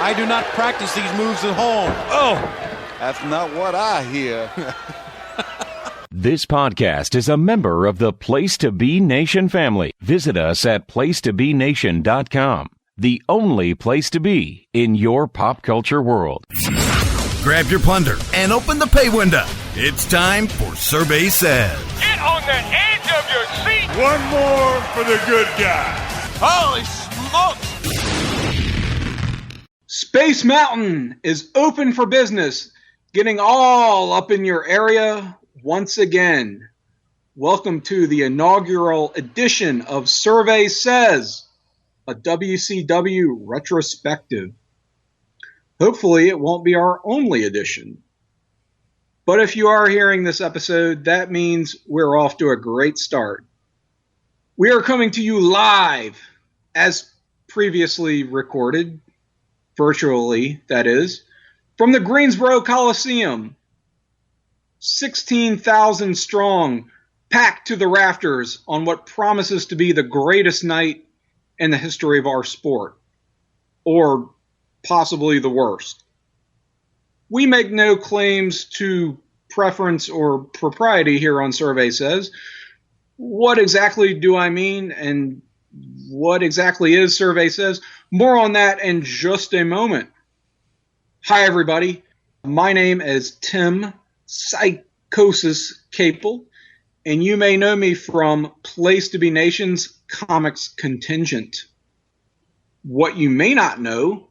I do not practice these moves at home. Oh! That's not what I hear. This podcast is a member of the Place to Be Nation family. Visit us at placetobenation.com, the only place to be in your pop culture world. Grab your plunder and open the pay window. It's time for Survey Says. Get on the edge of your seat. One more for the good guy. Holy smokes. Space Mountain is open for business, getting all up in your area once again. Welcome to the inaugural edition of Survey Says, a WCW Retrospective. Hopefully it won't be our only edition. But if you are hearing this episode, that means we're off to a great start. We are coming to you live, as previously recorded, virtually, that is, from the Greensboro Coliseum. 16,000 strong, packed to the rafters on what promises to be the greatest night in the history of our sport. Or possibly the worst. We make no claims to preference or propriety here on Survey Says. What exactly do I mean, and what exactly is Survey Says? More on that in just a moment. Hi, everybody. My name is Tim Psychosis Capel, and you may know me from Place to Be Nation's Comics Contingent. What you may not know,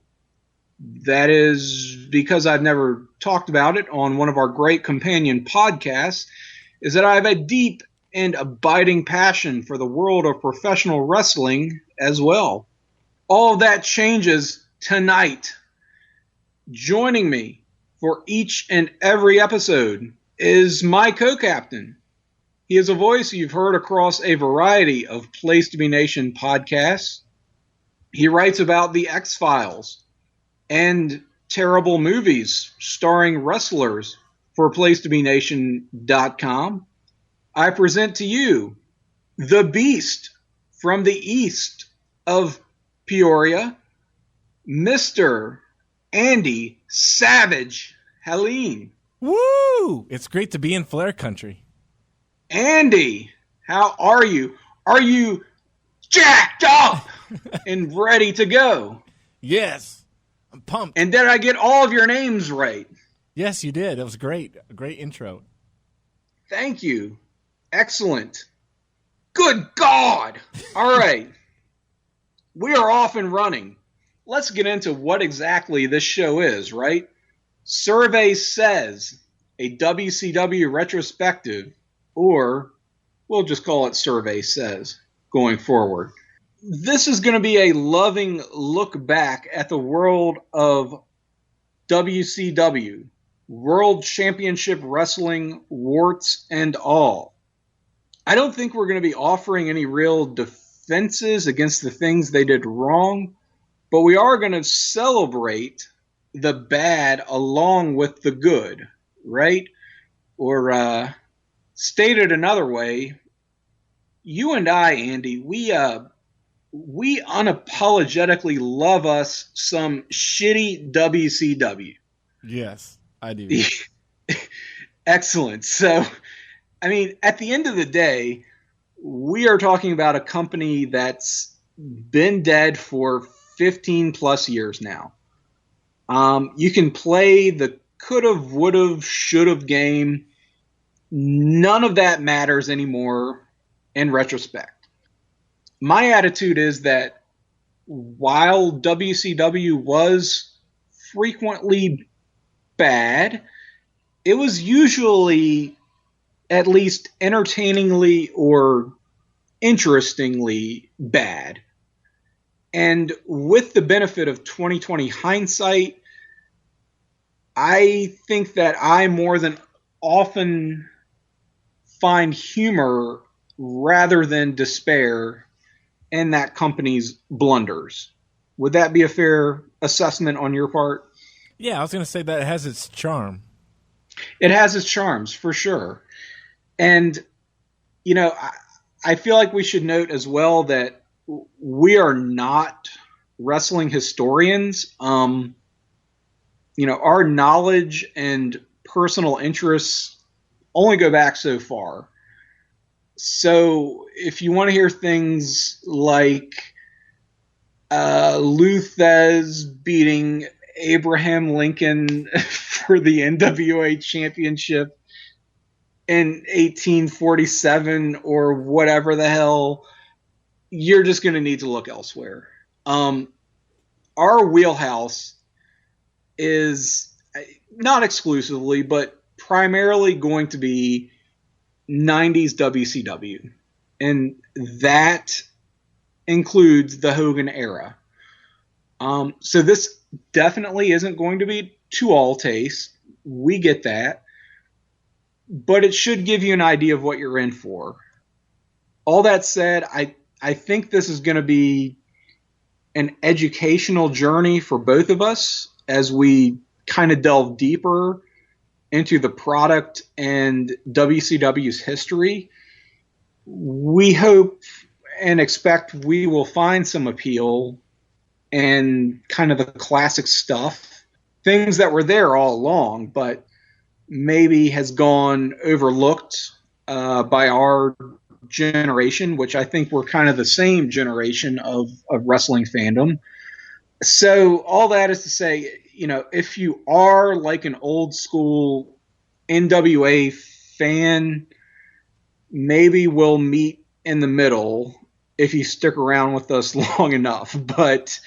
that is because I've never talked about it on one of our great companion podcasts, is that I have a deep and abiding passion for the world of professional wrestling as well. All of that changes tonight. Joining me for each and every episode is my co-captain. He is a voice you've heard across a variety of Place to Be Nation podcasts. He writes about the X-Files and terrible movies starring wrestlers for placetobenation.com. I present to you the Beast from the east of Peoria, Mr. Andy Savage Halleen. Woo! It's great to be in Flair country. Andy, how are you? Are you jacked up and ready to go? Yes. I'm pumped. And did I get all of your names right? Yes, you did. It was great. A great intro. Thank you. Excellent. Good God. All right. We are off and running. Let's get into what exactly this show is, right? Survey Says, a WCW retrospective, or we'll just call it Survey Says going forward. This is going to be a loving look back at the world of WCW, World Championship Wrestling, warts and all. I don't think we're going to be offering any real defenses against the things they did wrong, but we are going to celebrate the bad along with the good, right? Or stated another way, you and I, Andy, we unapologetically love us some shitty WCW. Yes, I do. Excellent. So, I mean, at the end of the day, we are talking about a company that's been dead for 15 plus years now. You can play the could've, would've, should've game. None of that matters anymore in retrospect. My attitude is that while WCW was frequently bad, it was usually at least entertainingly or interestingly bad. And with the benefit of 2020 hindsight, I think that I more than often find humor rather than despair in that company's blunders. Would that be a fair assessment on your part? Yeah, I was going to say that it has its charm. It has its charms, for sure. And, you know, I feel like we should note as well that we are not wrestling historians. our knowledge and personal interests only go back so far. So if you want to hear things like Luthez beating Abraham Lincoln for the NWA championship in 1847 or whatever the hell, you're just going to need to look elsewhere. Our wheelhouse is not exclusively, but primarily going to be 90s WCW. And that includes the Hogan era. So this definitely isn't going to be to all taste. We get that. But it should give you an idea of what you're in for. All that said, I think this is going to be an educational journey for both of us as we kind of delve deeper into the product and WCW's history. We hope and expect we will find some appeal in kind of the classic stuff, things that were there all along, but maybe has gone overlooked by our generation, which I think we're kind of the same generation of wrestling fandom. So all that is to say, if you are like an old school NWA fan, maybe we'll meet in the middle if you stick around with us long enough. But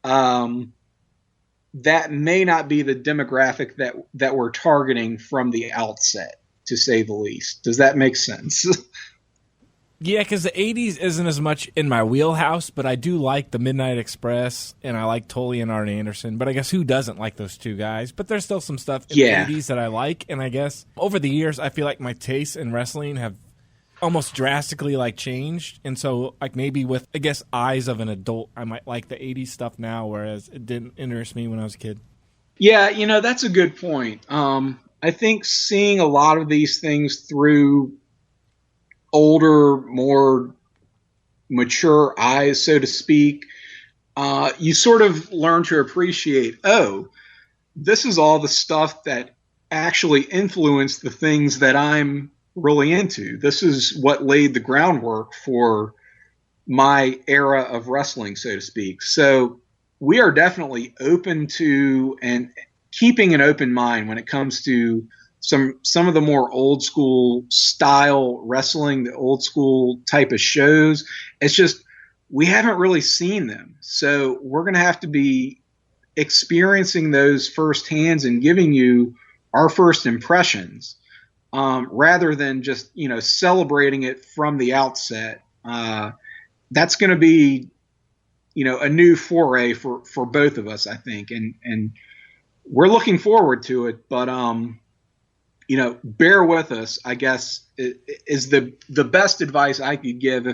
that may not be the demographic that we're targeting from the outset, to say the least. Does that make sense? Yeah, because the 80s isn't as much in my wheelhouse, but I do like the Midnight Express, and I like Tully and Arn Anderson. But I guess who doesn't like those two guys? But there's still some stuff in the 80s that I like, and I guess over the years, I feel like my tastes in wrestling have almost drastically changed. And so maybe with, I guess, eyes of an adult, I might like the 80s stuff now, whereas it didn't interest me when I was a kid. Yeah, that's a good point. I think seeing a lot of these things through older, more mature eyes, so to speak, you sort of learn to appreciate, this is all the stuff that actually influenced the things that I'm really into. This is what laid the groundwork for my era of wrestling, so to speak. So we are definitely open to and keeping an open mind when it comes to some of the more old school style wrestling, the old school type of shows. It's just we haven't really seen them. So we're going to have to be experiencing those firsthand and giving you our first impressions rather than just, celebrating it from the outset. That's going to be, a new foray for both of us, I think. And we're looking forward to it, but, bear with us, I guess, is the best advice I could give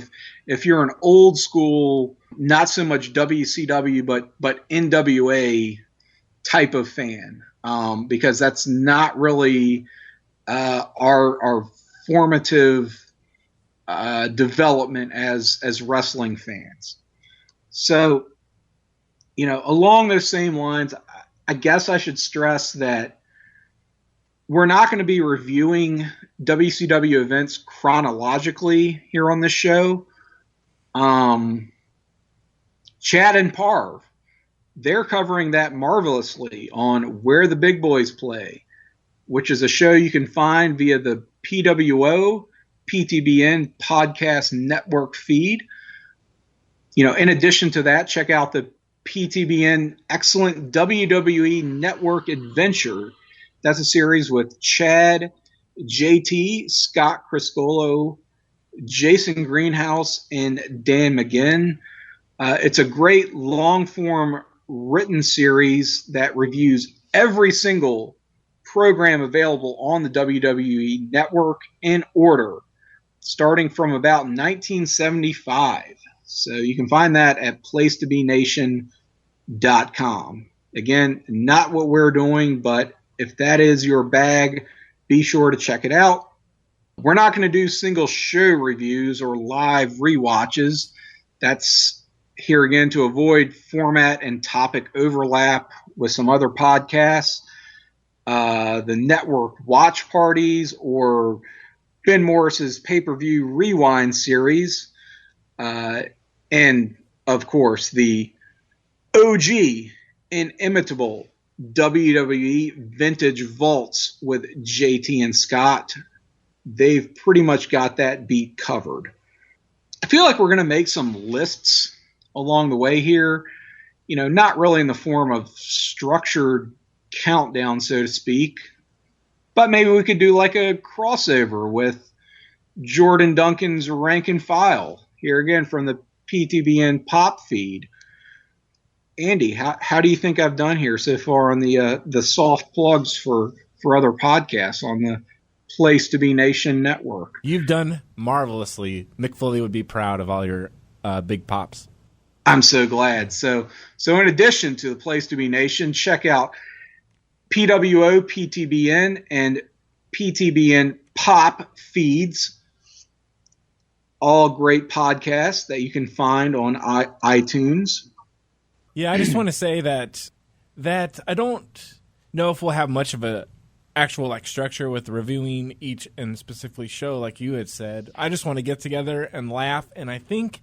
if you're an old school, not so much WCW, but NWA type of fan, because that's not really our formative development as wrestling fans. So, along those same lines, I guess I should stress that we're not going to be reviewing WCW events chronologically here on this show. Chad and Parv, they're covering that marvelously on Where the Big Boys Play, which is a show you can find via the PWO, PTBN Podcast Network feed. In addition to that, check out the PTBN Excellent WWE Network Adventure. That's a series with Chad, JT, Scott Criscolo, Jason Greenhouse, and Dan McGinn. It's a great long-form written series that reviews every single program available on the WWE Network in order, starting from about 1975. So you can find that at placetobenation.com. Again, not what we're doing, but if that is your bag, be sure to check it out. We're not going to do single show reviews or live rewatches. That's here again to avoid format and topic overlap some other podcasts, the network watch parties, or Ben Morris's pay-per-view rewind series, and of course the OG inimitable WWE Vintage Vaults with JT and Scott. They've pretty much got that beat covered. I feel like we're going to make some lists along the way here, not really in the form of structured countdown, so to speak, but maybe we could do like a crossover with Jordan Duncan's Rank and File, here again from the PTBN Pop feed. Andy, how do you think I've done here so far on the soft plugs for other podcasts on the Place to Be Nation network? You've done marvelously. Mick Foley would be proud of all your big pops. I'm so glad. So in addition to the Place to Be Nation, check out PWO, PTBN, and PTBN Pop feeds. All great podcasts that you can find on iTunes. Yeah, I just want to say that I don't know if we'll have much of a actual structure with reviewing each and specifically show like you had said. I just want to get together and laugh, and I think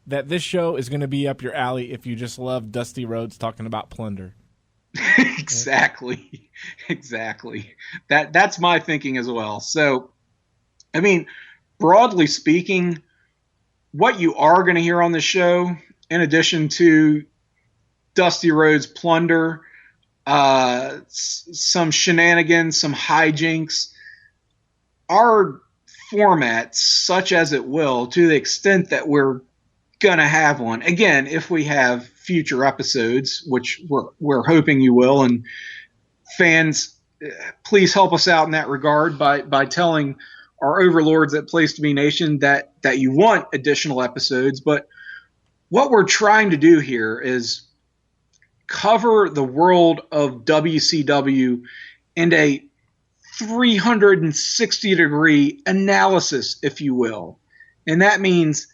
that this show is going to be up your alley if you just love Dusty Rhodes talking about plunder. Exactly. That's my thinking as well. So, I mean, broadly speaking, what you are going to hear on the show, in addition to Dusty Rhodes plunder, some shenanigans, some hijinks, our format, such as it will, to the extent that we're going to have one. Again, if we have future episodes, which we're hoping you will, and fans, please help us out in that regard by telling our overlords at Place to Be Nation that you want additional episodes. But what we're trying to do here is cover the world of WCW in a 360-degree analysis, if you will. And that means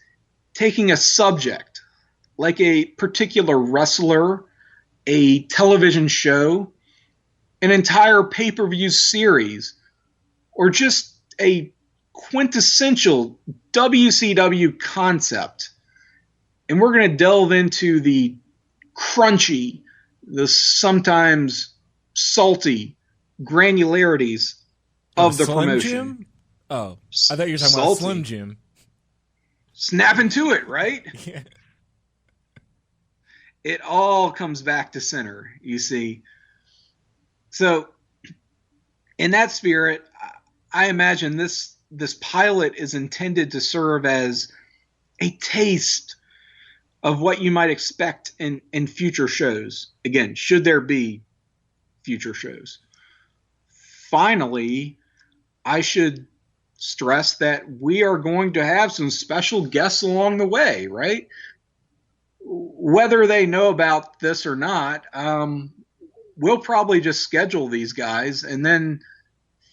taking a subject, like a particular wrestler, a television show, an entire pay-per-view series, or just a quintessential WCW concept. And we're going to delve into the crunchy, the sometimes salty granularities of the Slim promotion. Jim? Oh, I thought you were talking about Slim Jim. Snap into it, right? Yeah. It all comes back to center, you see. So, in that spirit, I imagine this pilot is intended to serve as a taste of what you might expect in future shows. Again, should there be future shows. Finally, I should stress that we are going to have some special guests along the way, right? Whether they know about this or not, we'll probably just schedule these guys and then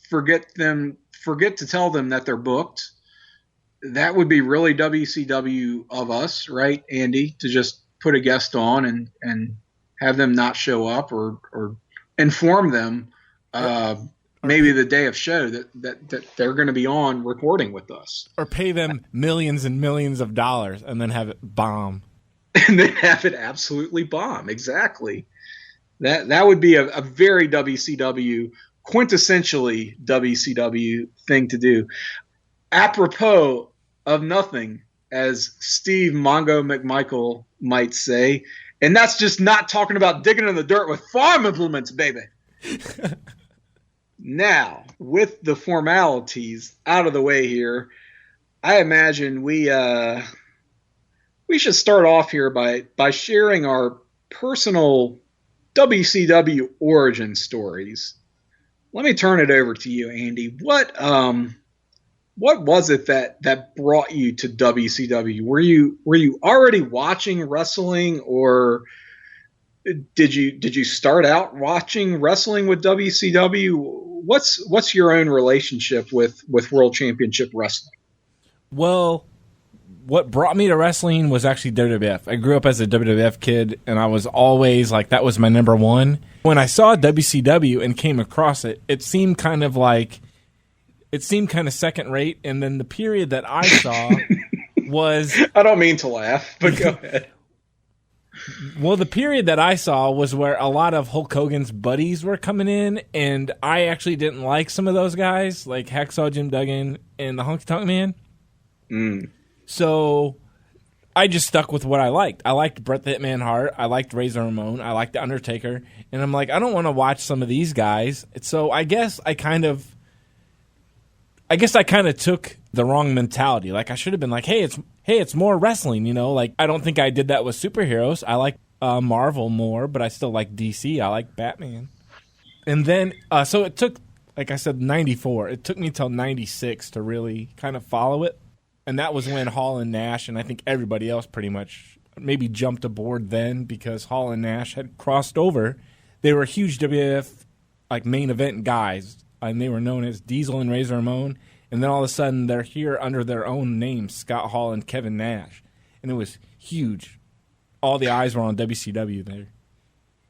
forget to tell them that they're booked. That would be really WCW of us, right, Andy, to just put a guest on and have them not show up or inform them maybe the day of show that they're going to be on recording with us. Or pay them millions and millions of dollars and then have it bomb. And then have it absolutely bomb. Exactly. That would be a very WCW, quintessentially WCW thing to do. Apropos of nothing, as Steve Mongo McMichael might say, and that's just not talking about digging in the dirt with farm implements, baby. Now, with the formalities out of the way here, I imagine we should start off here by sharing our personal WCW origin stories. Let me turn it over to you, Andy. What was it that brought you to WCW? Were you already watching wrestling, or did you start out watching wrestling with WCW? What's your own relationship with World Championship Wrestling? Well, what brought me to wrestling was actually WWF. I grew up as a WWF kid, and I was always like, that was my number one. When I saw WCW and came across it, it seemed kind of second rate. And then the period that I saw was... I don't mean to laugh, but go ahead. Well, the period that I saw was where a lot of Hulk Hogan's buddies were coming in, and I actually didn't like some of those guys, like Hacksaw Jim Duggan and the Honky Tonk Man. So I just stuck with what I liked. I liked Bret the Hitman Hart. I liked Razor Ramon. I liked The Undertaker. And I'm like, I don't want to watch some of these guys. So I guess I kind of took the wrong mentality. Like, I should have been like, hey, it's more wrestling, you know? Like, I don't think I did that with superheroes. I like Marvel more, but I still like DC. I like Batman. And then, so it took, like I said, 94. It took me till 96 to really kind of follow it. And that was when Hall and Nash, and I think everybody else pretty much maybe jumped aboard then, because Hall and Nash had crossed over. They were huge WWF like main event guys, and they were known as Diesel and Razor Ramon. And then all of a sudden, they're here under their own names, Scott Hall and Kevin Nash. And it was huge. All the eyes were on WCW there.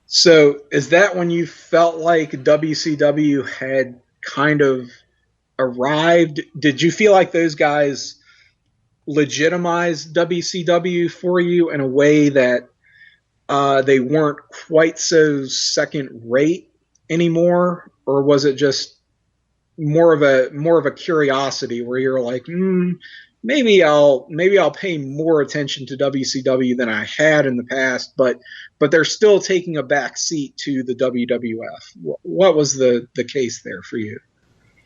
So is that when you felt like WCW had kind of arrived? Did you feel like those guys legitimized WCW for you in a way that they weren't quite so second rate anymore? Or was it just more of a curiosity where you're like, maybe I'll pay more attention to WCW than I had in the past, but they're still taking a back seat to the WWF. What was the case there for you?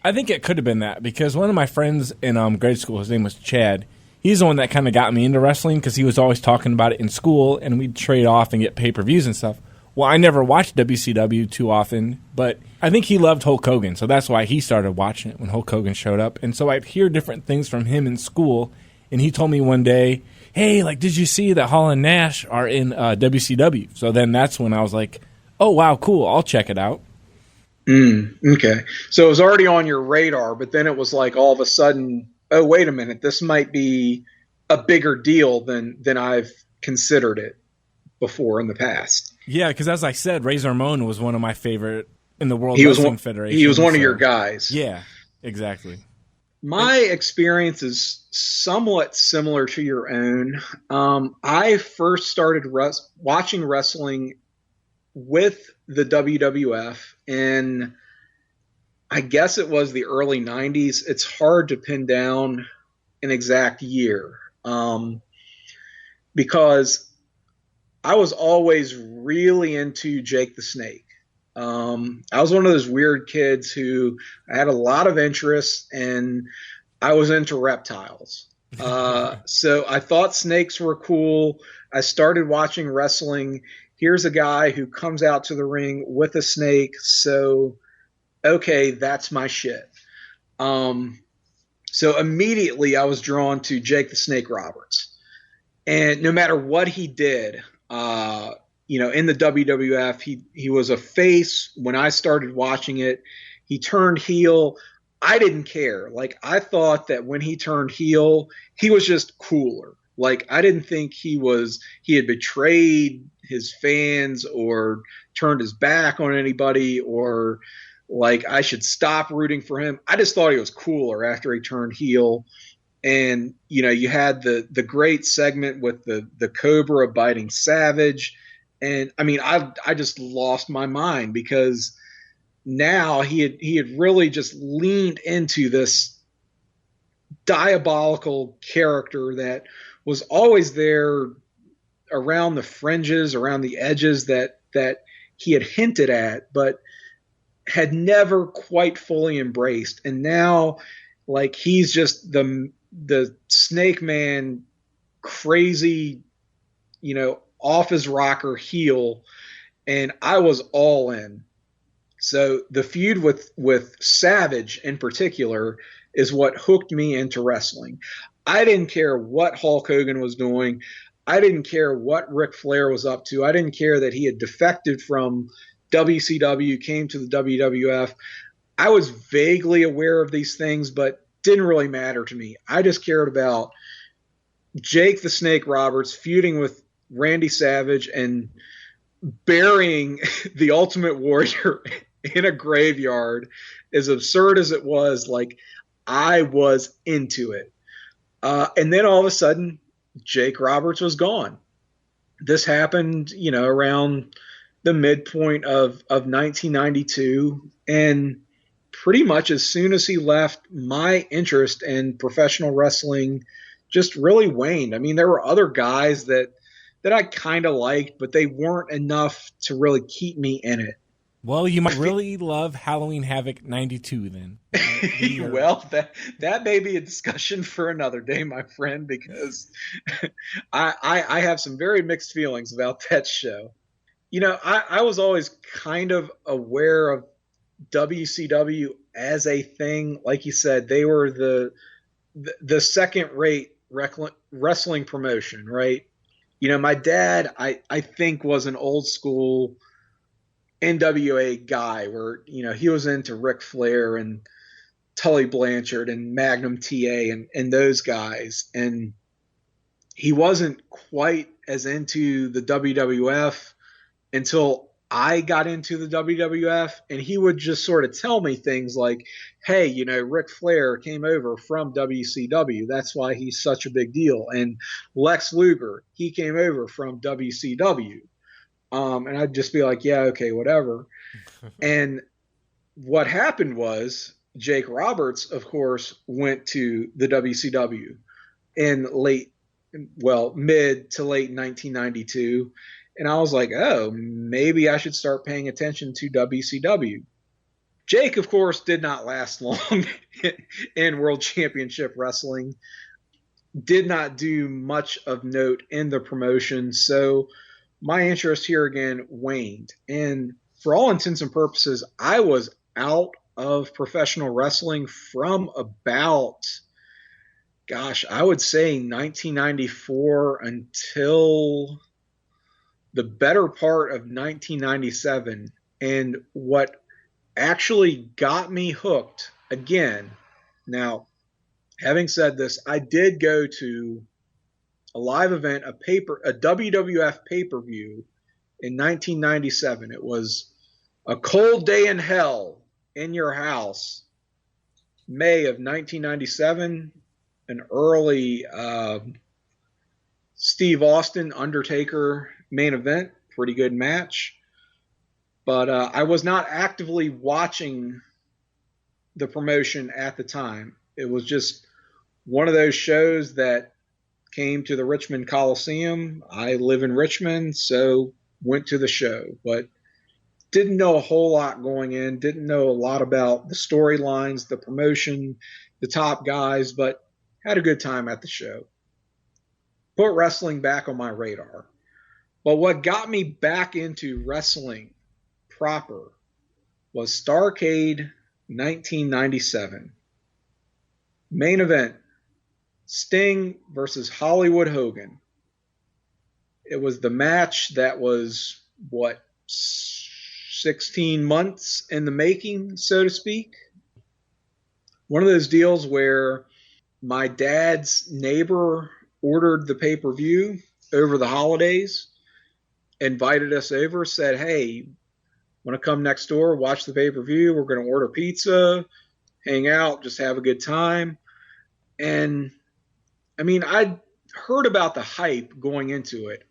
I think it could have been that, because one of my friends in grade school, his name was Chad. He's the one that kind of got me into wrestling, because he was always talking about it in school, and we'd trade off and get pay-per-views and stuff. Well, I never watched WCW too often, but I think he loved Hulk Hogan, so that's why he started watching it when Hulk Hogan showed up. And so I'd hear different things from him in school, and he told me one day, hey, like, did you see that Hall and Nash are in WCW? So then that's when I was like, oh, wow, cool, I'll check it out. Okay. So it was already on your radar, but then it was like all of a sudden, oh, wait a minute, this might be a bigger deal than I've considered it before in the past. Yeah, because as I said, Razor Ramon was one of my favorite in the World Wrestling Federation. He was one of your guys. Yeah, exactly. My experience is somewhat similar to your own. I first started watching wrestling with the WWF in, I guess it was the early 90s. It's hard to pin down an exact year because I was always really into Jake the Snake. I was one of those weird kids who had a lot of interest, and I was into reptiles. So I thought snakes were cool. I started watching wrestling. Here's a guy who comes out to the ring with a snake. So, okay, that's my shit. So immediately I was drawn to Jake the Snake Roberts. And no matter what he did, in the WWF, he was a face when I started watching it. He turned heel. I didn't care. Like, I thought that when he turned heel, he was just cooler. Like, I didn't think he had betrayed his fans or turned his back on anybody, or like I should stop rooting for him. I just thought he was cooler after he turned heel. And, you had the great segment with the Cobra biting Savage. And I mean, I just lost my mind, because now he had really just leaned into this diabolical character that was always there around the fringes, around the edges that he had hinted at, but had never quite fully embraced. And now, like, he's just the Snake Man, crazy, off his rocker heel, and I was all in. So the feud with Savage in particular is what hooked me into wrestling. I didn't care what Hulk Hogan was doing. I didn't care what Ric Flair was up to. I didn't care that he had defected from WCW, came to the WWF. I was vaguely aware of these things, but didn't really matter to me. I just cared about Jake the Snake Roberts feuding with Randy Savage and burying the Ultimate Warrior in a graveyard, as absurd as it was, like, I was into it. And then all of a sudden, Jake Roberts was gone. This happened, around the midpoint of 1992. And pretty much as soon as he left, my interest in professional wrestling just really waned. I mean, there were other guys that I kind of liked, but they weren't enough to really keep me in it. Well, you might really love Halloween Havoc 92 then. Well, that may be a discussion for another day, my friend, because I have some very mixed feelings about that show. I was always kind of aware of WCW as a thing. Like you said, they were the second-rate wrestling promotion, right? My dad, I think, was an old school NWA guy where, he was into Ric Flair and Tully Blanchard and Magnum TA and those guys. And he wasn't quite as into the WWF until I got into the WWF, and he would just sort of tell me things like, hey, Ric Flair came over from WCW. That's why he's such a big deal. And Lex Luger, he came over from WCW. And I'd just be like, yeah, okay, whatever. And what happened was Jake Roberts, of course, went to the WCW in mid to late 1992. And I was like, oh, maybe I should start paying attention to WCW. Jake, of course, did not last long in World Championship Wrestling, did not do much of note in the promotion. So my interest here again waned. And for all intents and purposes, I was out of professional wrestling from about, I would say 1994 until the better part of 1997. And what actually got me hooked again, now, having said this, I did go to a live event, a WWF pay-per-view in 1997. It was A Cold Day in Hell in Your House, May of 1997, an early Steve Austin, Undertaker main event, pretty good match. But I was not actively watching the promotion at the time. It was just one of those shows that came to the Richmond Coliseum. I live in Richmond, so went to the show, but didn't know a whole lot going in, didn't know a lot about the storylines, the promotion, the top guys, but had a good time at the show. Put wrestling back on my radar. But what got me back into wrestling proper was Starrcade 1997. Main event, Sting versus Hollywood Hogan. It was the match that was, 16 months in the making, so to speak. One of those deals where my dad's neighbor ordered the pay-per-view over the holidays, invited us over, said, hey, want to come next door, watch the pay-per-view? We're going to order pizza, hang out, just have a good time. And I mean, I'd heard about the hype going into it.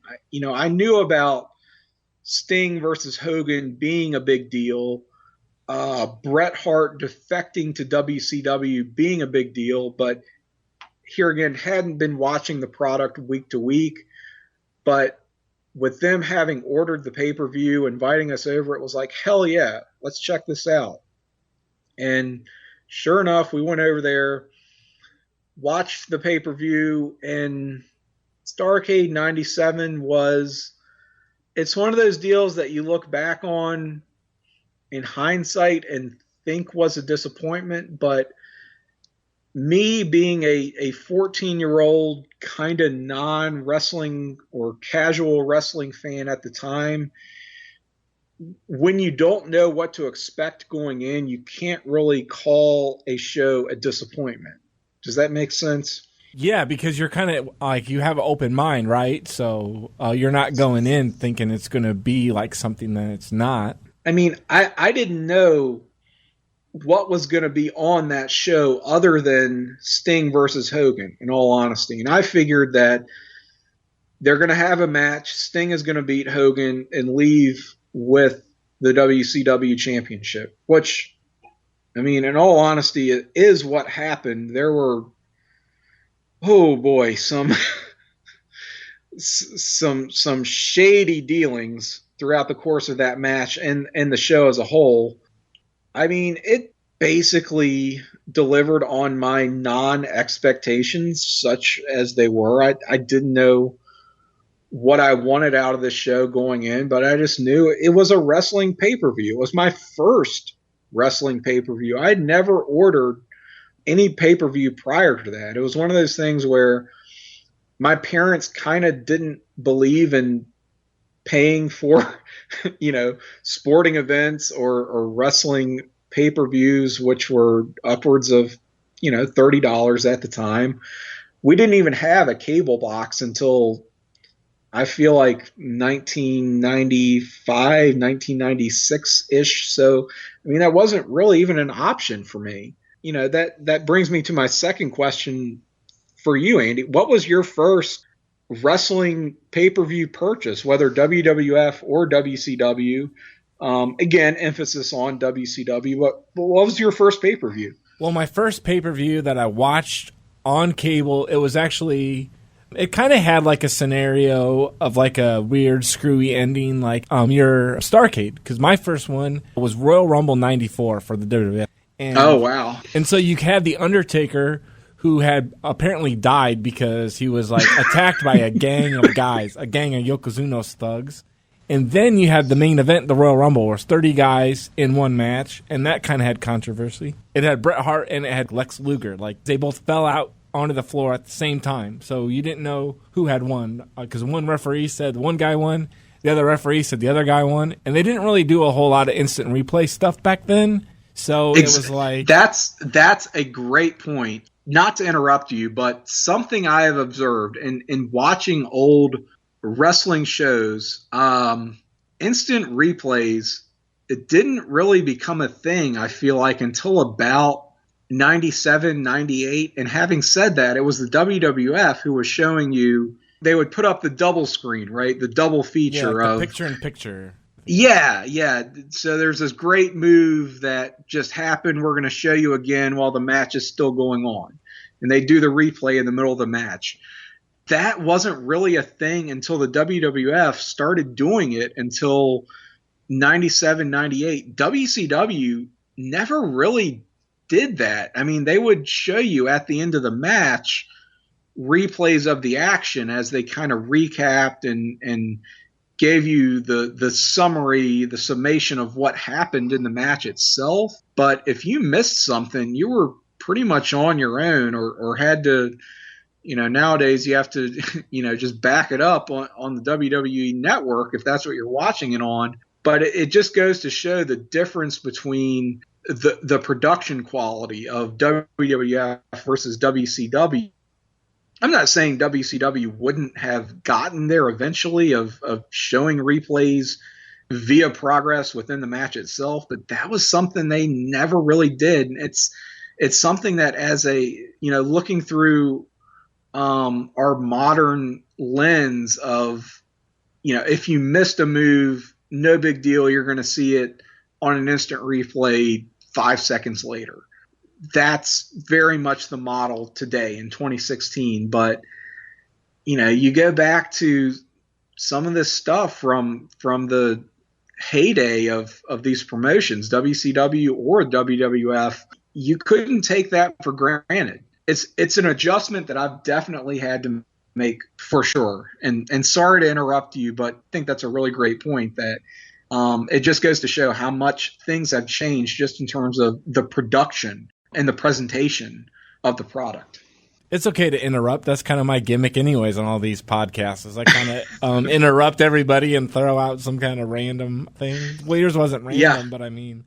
I knew about Sting versus Hogan being a big deal, Bret Hart defecting to WCW being a big deal, but here again, hadn't been watching the product week to week. But with them having ordered the pay-per-view, inviting us over, it was like, hell yeah, let's check this out. And sure enough, we went over there, watched the pay-per-view, and Starrcade 97 it's one of those deals that you look back on in hindsight and think was a disappointment, but me being a 14-year-old kind of non-wrestling or casual wrestling fan at the time, when you don't know what to expect going in, you can't really call a show a disappointment. Does that make sense? Yeah, because you're kind of like, you have an open mind, right? So you're not going in thinking it's going to be like something that it's not. I mean, I didn't know what was going to be on that show other than Sting versus Hogan, in all honesty. And I figured that they're going to have a match. Sting is going to beat Hogan and leave with the WCW championship, which, I mean, in all honesty, it is what happened. There were, oh boy, some shady dealings throughout the course of that match and the show as a whole. I mean, it basically delivered on my non-expectations, such as they were. I didn't know what I wanted out of this show going in, but I just knew it was a wrestling pay-per-view. It was my first wrestling pay-per-view. I had never ordered any pay-per-view prior to that. It was one of those things where my parents kind of didn't believe in paying for, sporting events or wrestling pay-per-views, which were upwards of, $30 at the time. We didn't even have a cable box until I feel like 1995, 1996-ish. So, I mean, that wasn't really even an option for me. That brings me to my second question for you, Andy. What was your first wrestling pay-per-view purchase, whether WWF or WCW? Again, emphasis on WCW. What was your first pay-per-view? Well, my first pay-per-view that I watched on cable, it was actually, it kind of had like a scenario of like a weird screwy ending, like your Starrcade, because my first one was Royal Rumble 94 for the WWF. And, oh, wow. And so you had The Undertaker, who had apparently died because he was like attacked by a gang of guys, a gang of Yokozuna's thugs. And then you had the main event, the Royal Rumble, where it's 30 guys in one match, and that kind of had controversy. It had Bret Hart and it had Lex Luger. Like, they both fell out onto the floor at the same time, so you didn't know who had won, because one referee said one guy won, the other referee said the other guy won, and they didn't really do a whole lot of instant replay stuff back then. So it was like, that's a great point. Not to interrupt you, but something I have observed in watching old wrestling shows, instant replays, it didn't really become a thing, I feel like, until about 97, 98. And having said that, it was the WWF who was showing you, they would put up the double screen, right? The double feature of picture-in-picture. Yeah. So there's this great move that just happened. We're going to show you again while the match is still going on. And they do the replay in the middle of the match. That wasn't really a thing until the WWF started doing it until 97, 98. WCW never really did that. I mean, they would show you at the end of the match replays of the action as they kind of recapped and gave you the summary, the summation of what happened in the match itself. But if you missed something, you were pretty much on your own or had to, nowadays you have to, just back it up on the WWE network if that's what you're watching it on. But it just goes to show the difference between the production quality of WWF versus WCW. I'm not saying WCW wouldn't have gotten there eventually of showing replays via progress within the match itself, but that was something they never really did. And it's something that, as a, looking through our modern lens of, if you missed a move, no big deal, you're going to see it on an instant replay 5 seconds later. That's very much the model today in 2016. But, you go back to some of this stuff from the heyday of these promotions, WCW or WWF, you couldn't take that for granted. It's an adjustment that I've definitely had to make for sure. And sorry to interrupt you, but I think that's a really great point that it just goes to show how much things have changed just in terms of the production and the presentation of the product. It's okay to interrupt. That's kind of my gimmick anyways on all these podcasts, is I kind of interrupt everybody and throw out some kind of random thing. Well, yours wasn't random, but I mean,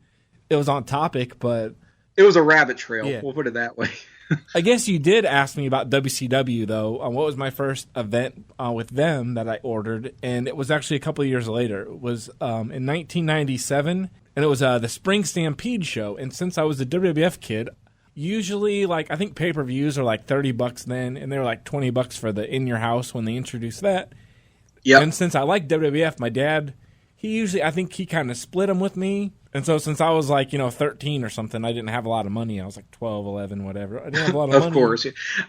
it was on topic, but... It was a rabbit trail. Yeah. We'll put it that way. I guess you did ask me about WCW, though. What was my first event with them that I ordered? And it was actually a couple of years later. It was in 1997, and it was the Spring Stampede show. And since I was a WWF kid, usually, like, I think pay-per-views are like $30 then, and they were like $20 for the In Your House when they introduced that. Yeah. And since I like WWF, my dad, I think he kind of split them with me. And so since I was like, 13 or something, I didn't have a lot of money. I was like 12, 11, whatever. I didn't have a lot of money. Of course.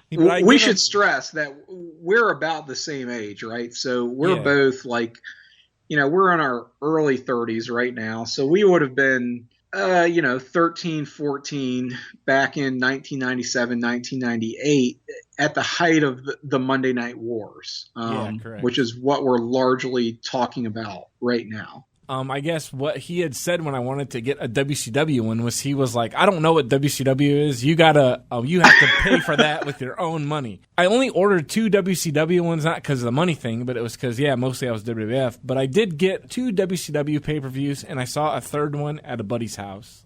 We should stress that we're about the same age, right? So we're both like, we're in our early 30s right now. So we would have been, 13, 14 back in 1997, 1998 at the height of the Monday Night Wars, which is what we're largely talking about right now. I guess what he had said when I wanted to get a WCW one was he was like, I don't know what WCW is. You have to pay for that with your own money. I only ordered 2 WCW ones, not because of the money thing, but it was because, mostly I was WWF. But I did get 2 WCW pay-per-views, and I saw a third one at a buddy's house.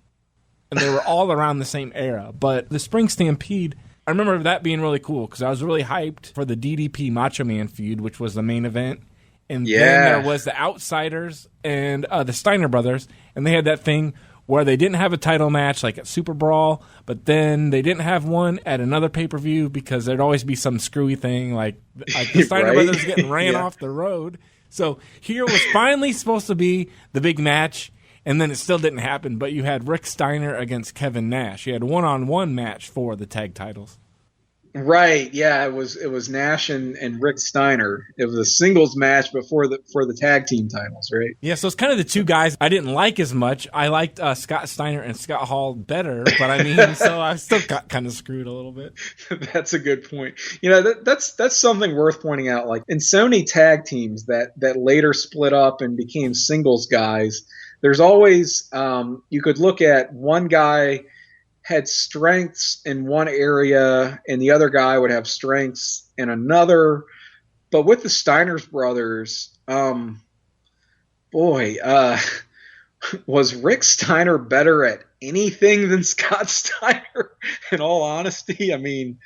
And they were all around the same era. But the Spring Stampede, I remember that being really cool because I was really hyped for the DDP Macho Man feud, which was the main event. And then there was the Outsiders and the Steiner brothers, and they had that thing where they didn't have a title match like at Super Brawl, but then they didn't have one at another pay-per-view because there'd always be some screwy thing like the Steiner brothers getting ran off the road. So here was finally supposed to be the big match, and then it still didn't happen, but you had Rick Steiner against Kevin Nash. You had a one-on-one match for the tag titles. Right, yeah, it was Nash and Rick Steiner. It was a singles match for the tag team titles, right? Yeah, so it's kind of the two guys I didn't like as much. I liked Scott Steiner and Scott Hall better, but I mean, so I still got kind of screwed a little bit. That's a good point. That's something worth pointing out. Like in so many tag teams that later split up and became singles guys, there's always you could look at one guy had strengths in one area and the other guy would have strengths in another. But with the Steiner's brothers, was Rick Steiner better at anything than Scott Steiner? In all honesty, I mean,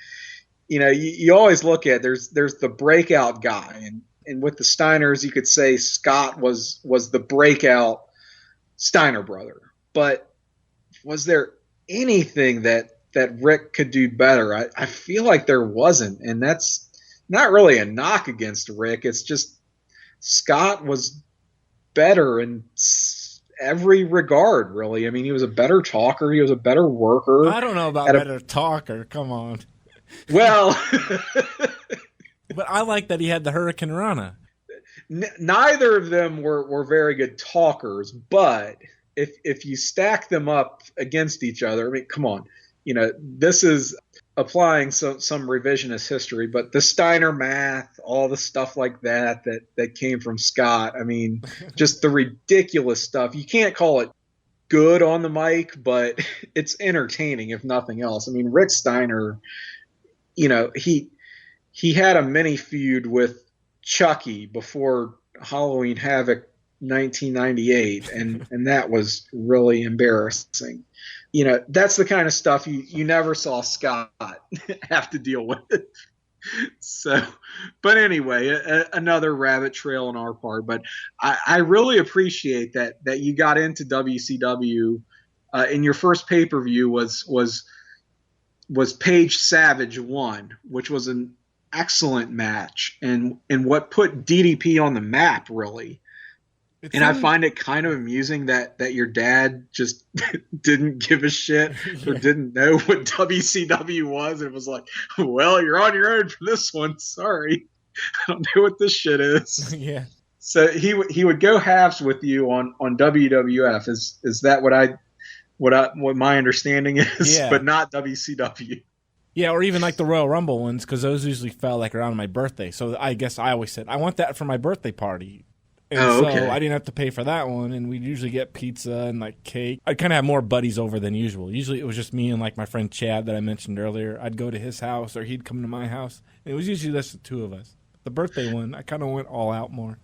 you always look at there's the breakout guy, and with the Steiners, you could say Scott was the breakout Steiner brother. But was there anything that Rick could do better? I feel like there wasn't, and that's not really a knock against Rick. It's just Scott was better in every regard, really. I mean, he was a better talker. He was a better worker. I don't know about better talker. Come on. Well, but I like that he had the Hurricane Rana. Neither of them were very good talkers, but if you stack them up against each other, I mean, come on, this is applying some revisionist history, but the Steiner math, all the stuff like that came from Scott. I mean, just the ridiculous stuff. You can't call it good on the mic, but it's entertaining if nothing else. I mean, Rick Steiner, he had a mini feud with Chucky before Halloween Havoc 1998, and that was really embarrassing. That's the kind of stuff you never saw Scott have to deal with. So, but anyway, another rabbit trail on our part. But I really appreciate that you got into WCW. And your first pay-per-view was Page Savage 1, which was an excellent match and what put DDP on the map, really. I find it kind of amusing that your dad just didn't give a shit or didn't know what WCW was. It was like, well, you're on your own for this one. Sorry. I don't know what this shit is. Yeah. So he would go halves with you on WWF. Is that what my understanding is? Yeah. But not WCW. Yeah, or even like the Royal Rumble ones, because those usually fell like around my birthday. So I guess I always said, I want that for my birthday party. And so I didn't have to pay for that one, and we'd usually get pizza and like cake. I'd kind of have more buddies over than usual. Usually it was just me and like my friend Chad that I mentioned earlier. I'd go to his house or he'd come to my house. It was usually just the two of us. The birthday one, I kind of went all out more.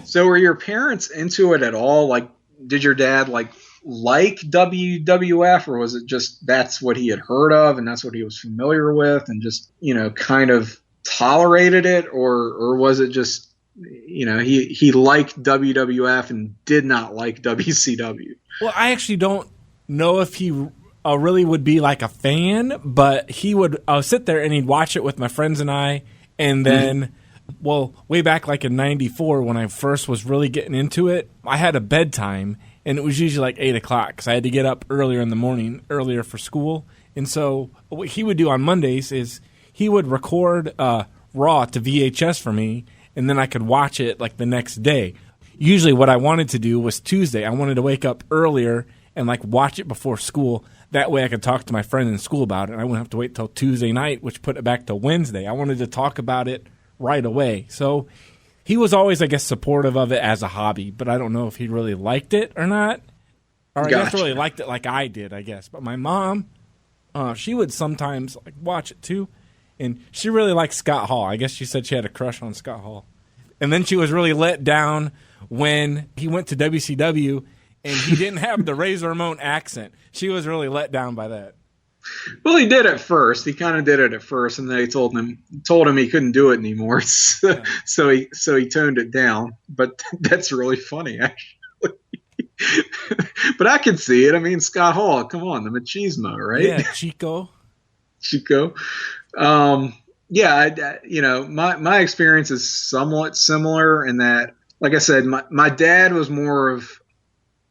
So were your parents into it at all? Like, did your dad like like WWF, or was it just that's what he had heard of and that's what he was familiar with and just, kind of tolerated it, or was it just, he liked WWF and did not like WCW? Well, I actually don't know if he really would be like a fan, but he would sit there and he'd watch it with my friends and I, and then, way back like in 94 when I first was really getting into it, I had a bedtime, and it was usually like 8 o'clock because I had to get up earlier in the morning, earlier for school. And so what he would do on Mondays is he would record Raw to VHS for me, and then I could watch it like the next day. Usually what I wanted to do was Tuesday. I wanted to wake up earlier and like watch it before school. That way I could talk to my friend in school about it, and I wouldn't have to wait till Tuesday night, which put it back to Wednesday. I wanted to talk about it right away. So he was always, I guess, supportive of it as a hobby, but I don't know if he really liked it or not. Or I guess really liked it like I did, I guess. But my mom, she would sometimes like watch it too, and she really liked Scott Hall. I guess she said she had a crush on Scott Hall. And then she was really let down when he went to WCW and he didn't have the Razor Ramon accent. She was really let down by that. Well, he did at first. He kind of did it at first, and then they told him he couldn't do it anymore. So he toned it down. But that's really funny, actually. But I can see it. I mean, Scott Hall, come on, the machismo, right? Yeah, Chico. My experience is somewhat similar in that, like I said, my dad was more of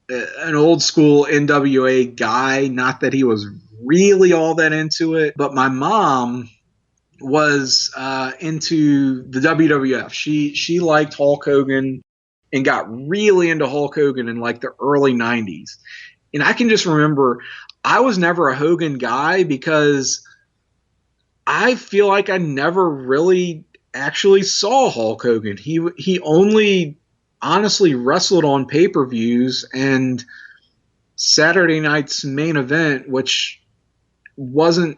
an old school NWA guy. Not that he was really all that into it, but my mom was into the WWF. She liked Hulk Hogan and got really into Hulk Hogan in like the early 90s. And I can just remember I was never a Hogan guy because I feel like I never really actually saw Hulk Hogan. He only honestly wrestled on pay-per-views and Saturday night's Main Event, which wasn't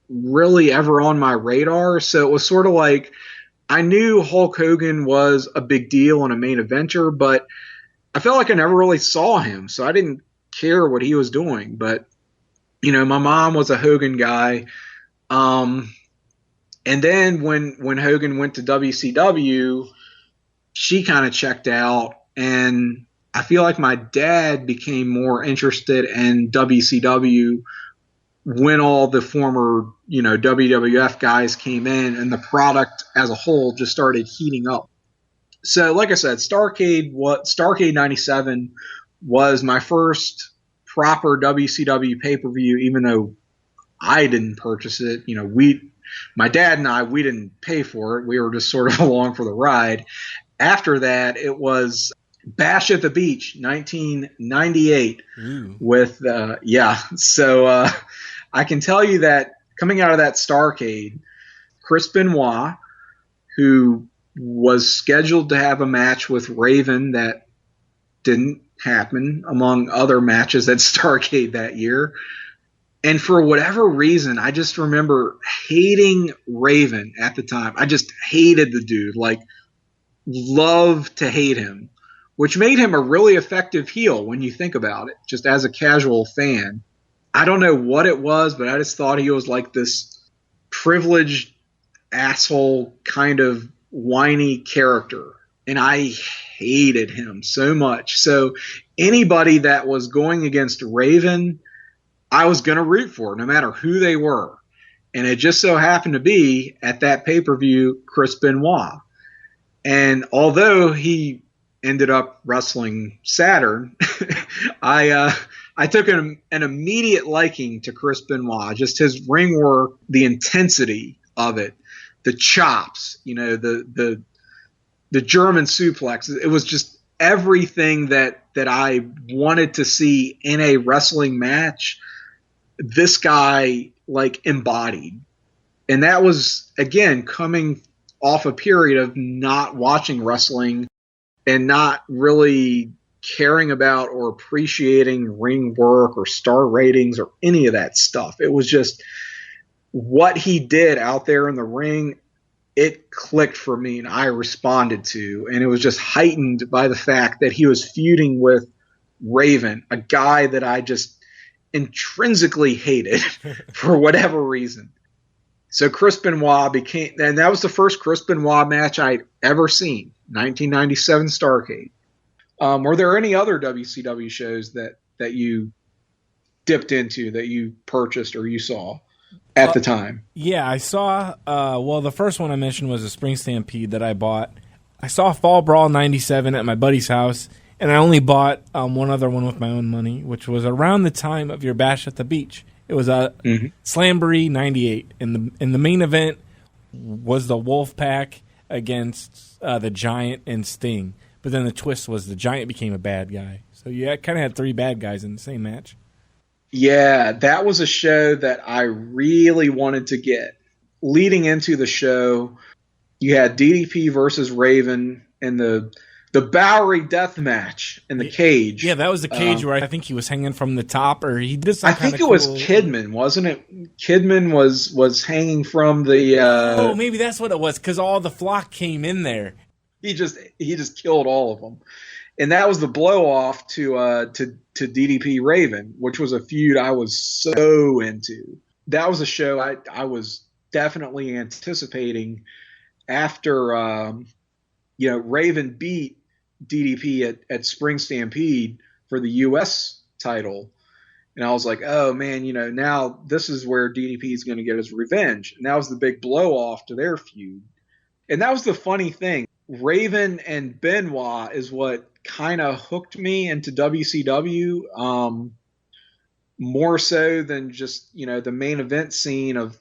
really ever on my radar. So it was sort of like I knew Hulk Hogan was a big deal and a main eventer, but I felt like I never really saw him. So I didn't care what he was doing. But, my mom was a Hogan guy. And then when Hogan went to WCW, she kind of checked out, and I feel like my dad became more interested in WCW when all the former, WWF guys came in and the product as a whole just started heating up. So like I said, Starrcade 97 was my first proper WCW pay-per-view, even though I didn't purchase it. My dad and I, we didn't pay for it. We were just sort of along for the ride. After that, it was Bash at the Beach, 1998. With So I can tell you that coming out of that Starrcade, Chris Benoit, who was scheduled to have a match with Raven that didn't happen, among other matches at Starrcade that year. And for whatever reason, I just remember hating Raven at the time. I just hated the dude, like loved to hate him, which made him a really effective heel when you think about it, just as a casual fan. I don't know what it was, but I just thought he was like this privileged asshole kind of whiny character. And I hated him so much. So anybody that was going against Raven, I was going to root for, no matter who they were. And it just so happened to be at that pay-per-view, Chris Benoit. And although he ended up wrestling Saturn, I took an immediate liking to Chris Benoit, just his ring work, the intensity of it, the chops, the German suplex. It was just everything that I wanted to see in a wrestling match. This guy like embodied. And that was, again, coming off a period of not watching wrestling and not really caring about or appreciating ring work or star ratings or any of that stuff. It was just what he did out there in the ring. It clicked for me and I responded to, and it was just heightened by the fact that he was feuding with Raven, a guy that I just intrinsically hated for whatever reason. So Chris Benoit became, and that was the first Chris Benoit match I'd ever seen, 1997 Starrcade. Were there any other WCW shows that you dipped into, that you purchased or you saw at the time? Yeah, I saw, the first one I mentioned was a Spring Stampede that I bought. I saw Fall Brawl 97 at my buddy's house, and I only bought one other one with my own money, which was around the time of your Bash at the Beach. It was a Slamboree 98, and the main event was the Wolfpack against the Giant and Sting. But then the twist was the Giant became a bad guy. So you kind of had three bad guys in the same match. Yeah, that was a show that I really wanted to get. Leading into the show, you had DDP versus Raven and the Bowery death match in the cage. Yeah, that was the cage where I think he was hanging from the top, or he did something. I think it was Kidman, wasn't it? Kidman was hanging from the. Oh, maybe that's what it was, because all the flock came in there. He just killed all of them, and that was the blow off to DDP Raven, which was a feud I was so into. That was a show I was definitely anticipating after Raven beat DDP at Spring Stampede for the U.S. title. And I was like, oh, man, now this is where DDP is going to get his revenge. And that was the big blow-off to their feud. And that was the funny thing. Raven and Benoit is what kind of hooked me into WCW, more so than just, the main event scene of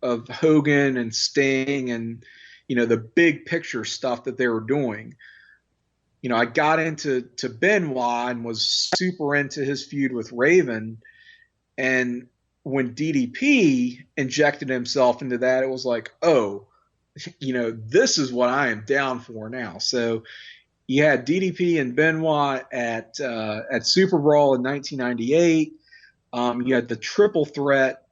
Hogan and Sting and, the big picture stuff that they were doing. I got into Benoit and was super into his feud with Raven. And when DDP injected himself into that, it was like, oh, this is what I am down for now. So you had DDP and Benoit at Super Brawl in 1998. You had the triple threat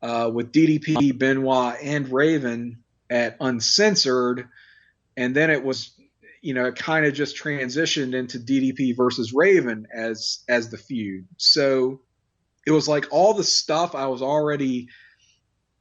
with DDP, Benoit, and Raven at Uncensored. And then it was, it kind of just transitioned into DDP versus Raven as the feud. So it was like all the stuff I was already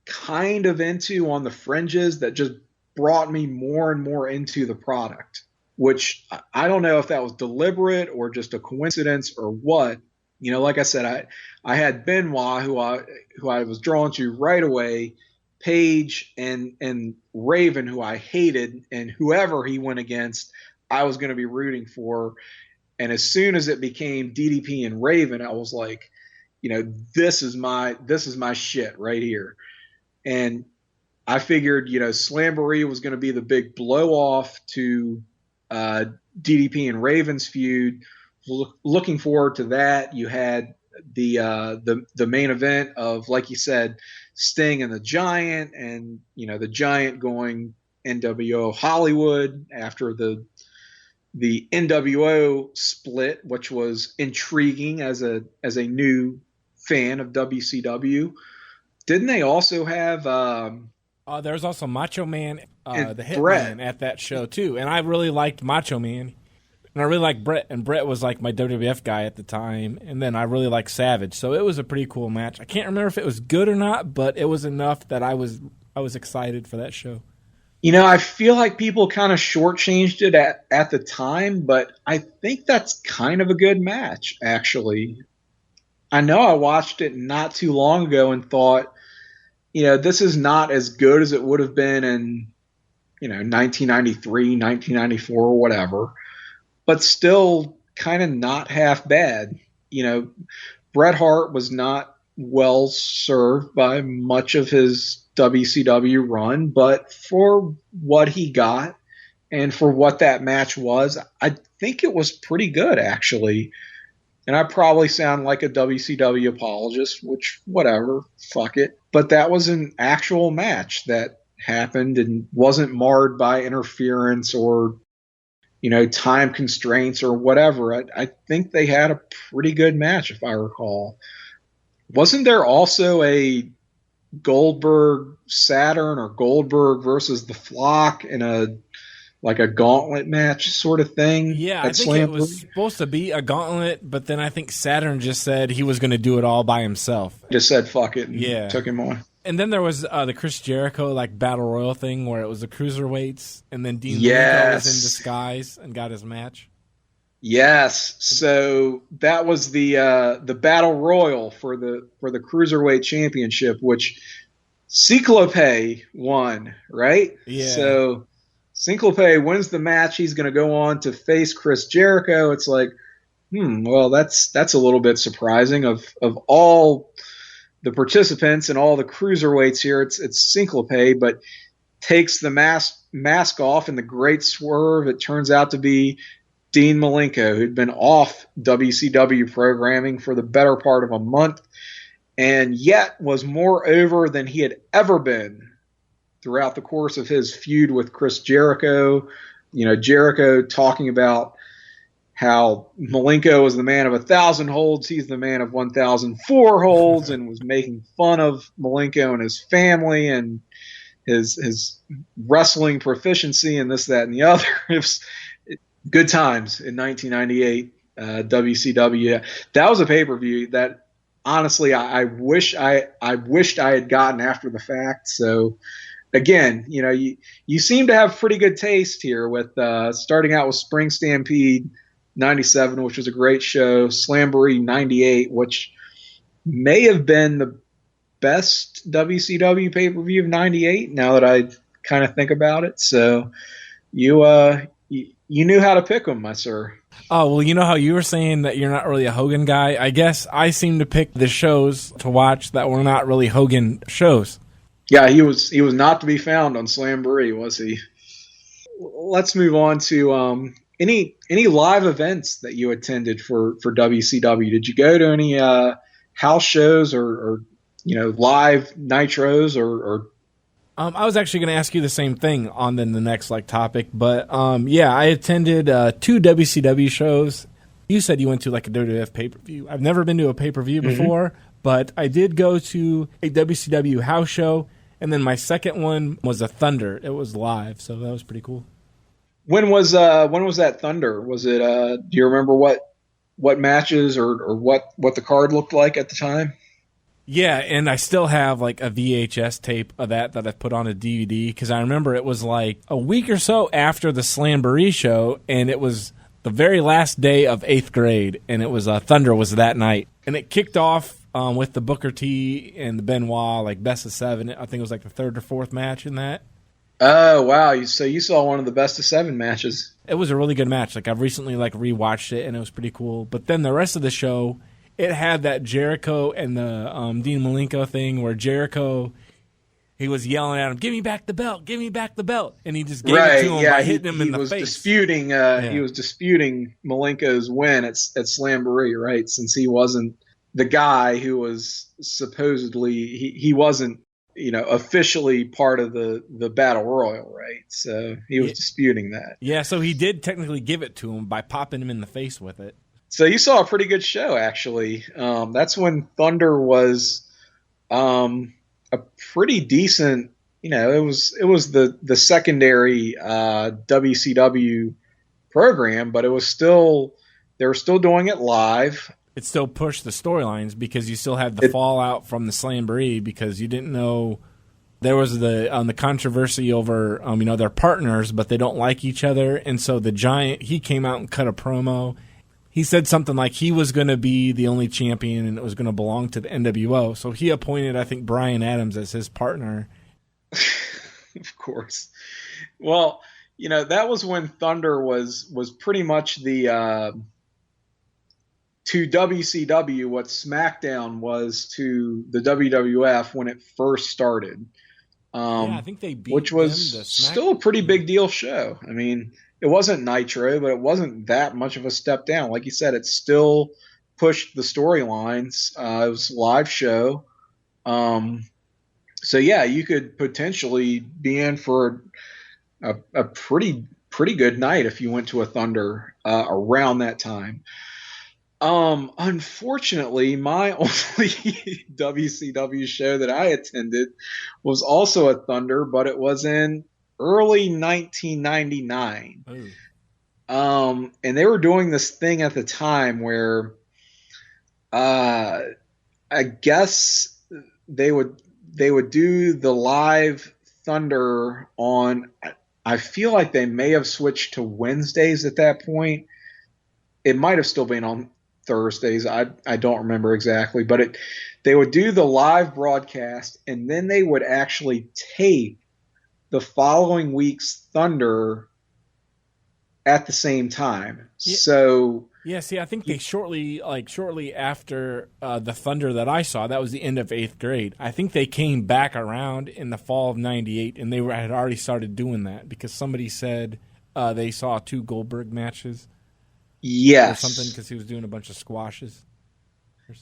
kind of into on the fringes that just brought me more and more into the product, which I don't know if that was deliberate or just a coincidence or what. Like I said, I had Benoit, who I was drawn to right away, Page and Raven, who I hated, and whoever he went against, I was going to be rooting for. And as soon as it became DDP and Raven, I was like, this is my shit right here. And I figured, Slamboree was going to be the big blow off to DDP and Raven's feud. Looking forward to that. You had the main event of, like you said, Sting and the Giant, and the Giant going NWO Hollywood after the NWO split, which was intriguing as a new fan of WCW. Didn't they also have there's also Macho Man, the Brett Hitman at that show too, and I really liked Macho Man, and I really liked Brett, and Brett was like my WWF guy at the time, and then I really liked Savage, so it was a pretty cool match. I can't remember if it was good or not, but it was enough that I was excited for that show. I feel like people kind of shortchanged it at the time, but I think that's kind of a good match, actually. I know I watched it not too long ago and thought, this is not as good as it would have been in, 1993, 1994, or whatever, but still kind of not half bad. Bret Hart was not well served by much of his WCW run, but for what he got and for what that match was, I think it was pretty good, actually. And I probably sound like a WCW apologist, which, whatever, fuck it. But that was an actual match that happened and wasn't marred by interference or, time constraints or whatever. I think they had a pretty good match, if I recall. Wasn't there also a Goldberg Saturn or Goldberg versus the Flock in a like a gauntlet match sort of thing. Yeah, I think it was supposed to be a gauntlet, but then I think Saturn just said he was going to do it all by himself. Just said fuck it and took him on. And then there was the Chris Jericho like battle royal thing where it was the cruiserweights, and then Dean Malenko was in disguise and got his match. Yes, so that was the battle royal for the cruiserweight championship, which Cyclope won, right? Yeah. So Cyclope wins the match. He's going to go on to face Chris Jericho. It's like, well, that's a little bit surprising. Of all the participants and all the cruiserweights here, it's Cyclope, but takes the mask off in the great swerve. It turns out to be Dean Malenko, who'd been off WCW programming for the better part of a month, and yet was more over than he had ever been throughout the course of his feud with Chris Jericho. Jericho talking about how Malenko was the man of 1,000 holds, he's the man of 1,004 holds, and was making fun of Malenko and his family and his wrestling proficiency and this, that, and the other. It was good times in 1998 WCW. That was a pay-per-view that honestly I wished I had gotten after the fact. So again, you seem to have pretty good taste here with starting out with Spring Stampede 97, which was a great show, Slamboree 98, which may have been the best WCW pay-per-view of 98 now that I kind of think about it. So you knew how to pick them, my sir. Oh, well, you know how you were saying that you're not really a Hogan guy? I guess I seem to pick the shows to watch that were not really Hogan shows. Yeah, he was not to be found on Slamboree, was he? Let's move on to any live events that you attended for WCW. Did you go to any house shows or live nitros or I was actually going to ask you the same thing on the next topic, but I attended 2 WCW shows. You said you went to a WWF pay-per-view. I've never been to a pay-per-view before, but I did go to a WCW house show, and then my second one was a Thunder. It was live, so that was pretty cool. When was that Thunder? Was it? Do you remember what matches or what the card looked like at the time? Yeah, and I still have a VHS tape of that I put on a DVD because I remember it was a week or so after the Slamboree show, and it was the very last day of 8th grade, and it was Thunder was that night, and it kicked off with the Booker T and the Benoit best of 7. I think it was the 3rd or 4th match in that. Oh wow! So you saw one of the best of 7 matches. It was a really good match. I've recently rewatched it, and it was pretty cool. But then the rest of the show, it had that Jericho and the Dean Malenko thing where Jericho, he was yelling at him, "Give me back the belt! Give me back the belt!" And he just gave it to him by hitting him in the face. He was disputing Malenko's win at Slamboree, right? Since he wasn't the guy who was supposedly he wasn't officially part of the battle royal, right? So he was disputing that. Yeah, so he did technically give it to him by popping him in the face with it. So you saw a pretty good show, actually. That's when Thunder was a pretty decent. It was the secondary WCW program, but it was still they were still doing it live. It still pushed the storylines because you still had the fallout from the Slamboree because you didn't know there was the controversy over they're partners but they don't like each other, and so the Giant, he came out and cut a promo. He said something like he was going to be the only champion and it was going to belong to the NWO. So he appointed, I think, Bryan Adams as his partner. Of course. Well, that was when Thunder was pretty much the to WCW what SmackDown was to the WWF when it first started. I think they beat which was still a pretty big deal show. I mean, it wasn't Nitro, but it wasn't that much of a step down. Like you said, it still pushed the storylines. It was a live show. So yeah, you could potentially be in for a pretty good night if you went to a Thunder around that time. Unfortunately, my only WCW show that I attended was also a Thunder, but it was in early 1999. Ooh. And they were doing this thing at the time where I guess they would do the live Thunder on, I feel like they may have switched to Wednesdays at that point. It might have still been on Thursdays. I don't remember exactly, but they would do the live broadcast, and then they would actually tape the following week's Thunder at the same time. Yeah. So yeah, see, I think they shortly after the Thunder that I saw, that was the end of 8th grade. I think they came back around in the fall of '98, and they had already started doing that because somebody said they saw 2 Goldberg matches. Yes. Or something, because he was doing a bunch of squashes.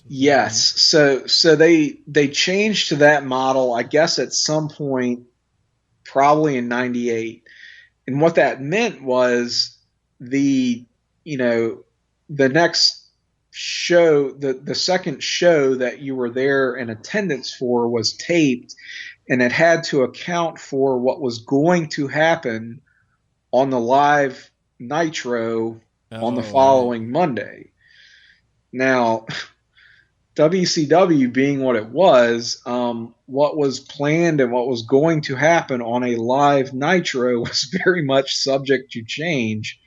Yes. So they changed to that model, I guess, at some point, probably in '98. And what that meant was the next show, the second show that you were there in attendance for was taped, and it had to account for what was going to happen on the live Nitro on the following Monday. Now, WCW being what it was, what was planned and what was going to happen on a live Nitro was very much subject to change.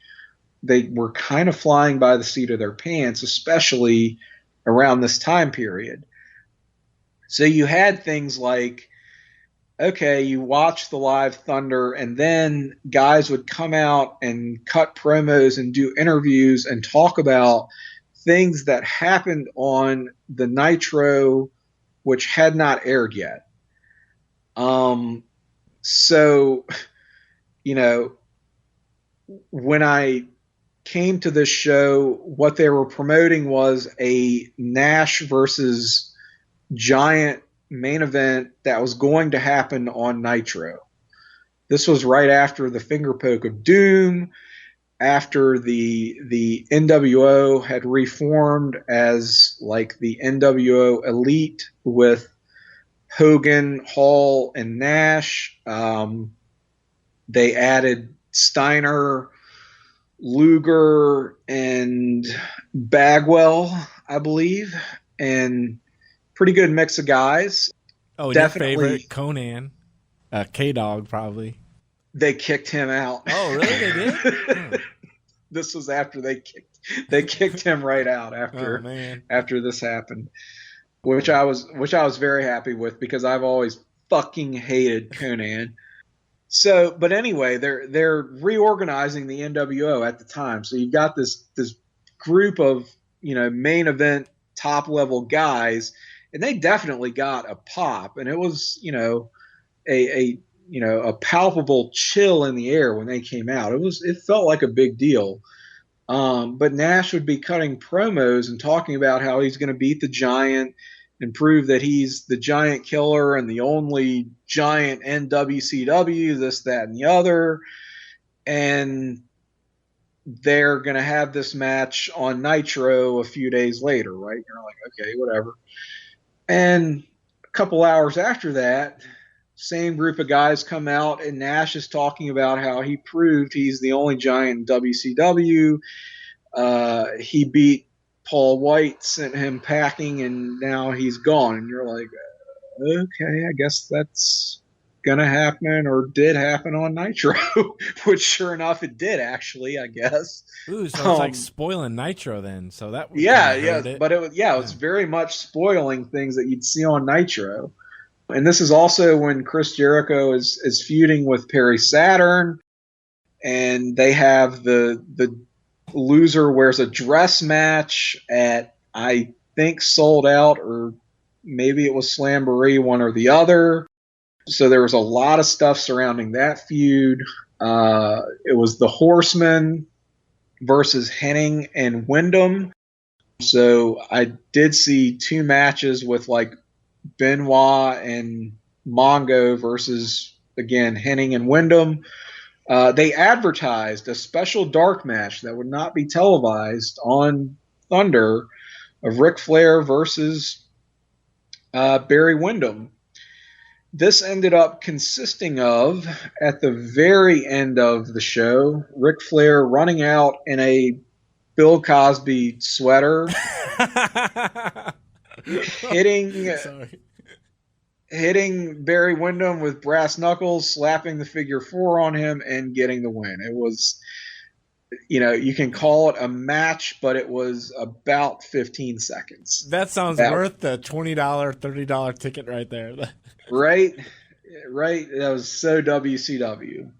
They were kind of flying by the seat of their pants, especially around this time period. So you had things like, okay, you watch the live Thunder, and then guys would come out and cut promos and do interviews and talk about things that happened on the Nitro which had not aired yet. So, when I came to this show, what they were promoting was a Nash versus Giant main event that was going to happen on Nitro. This was right after the finger poke of doom, after the NWO had reformed as like the NWO Elite with Hogan, Hall, and Nash. They added Steiner, Luger, and Bagwell, I believe, and pretty good mix of guys. Oh, definitely. Your favorite, Conan, K-Dog, probably. They kicked him out. Oh, really? They did? This was after they kicked him right out after this happened, which I was very happy with because I've always fucking hated Conan. So, but anyway, they're reorganizing the NWO at the time. So you've got this group of main event top level guys, and they definitely got a pop, and it was a palpable chill in the air when they came out. It felt like a big deal. But Nash would be cutting promos and talking about how he's going to beat the Giant and prove that he's the Giant Killer and the only Giant in WCW, this, that, and the other. And they're going to have this match on Nitro a few days later, right? You're like, okay, whatever. And a couple hours after that, same group of guys come out, and Nash is talking about how he proved he's the only Giant in WCW. He beat Paul White, sent him packing, and now he's gone. And you're like, okay, I guess that's going to happen or did happen on Nitro, which sure enough it did actually, I guess. Ooh, so it's like spoiling Nitro then. So that would but it was very much spoiling things that you'd see on Nitro. And this is also when Chris Jericho is feuding with Perry Saturn, and they have the loser wears a dress match at, I think, Sold Out, or maybe it was Slamboree, one or the other. So there was a lot of stuff surrounding that feud. It was the Horsemen versus Hennig and Wyndham. So I did see 2 matches with like Benoit and Mongo versus, again, Hennig and Wyndham. They advertised a special dark match that would not be televised on Thunder of Ric Flair versus Barry Windham. This ended up consisting of, at the very end of the show, Ric Flair running out in a Bill Cosby sweater, hitting Barry Windham with brass knuckles, slapping the figure 4 on him, and getting the win. It was, you can call it a match, but it was about 15 seconds. That sounds worth the $20, $30 ticket right there. Right. That was so WCW.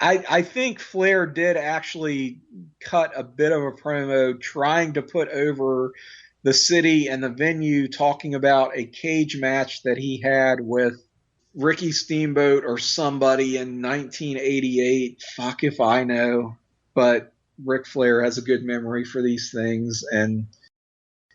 I think Flair did actually cut a bit of a promo trying to put over the city and the venue, talking about a cage match that he had with Ricky Steamboat or somebody in 1988. Fuck if I know. But Ric Flair has a good memory for these things, and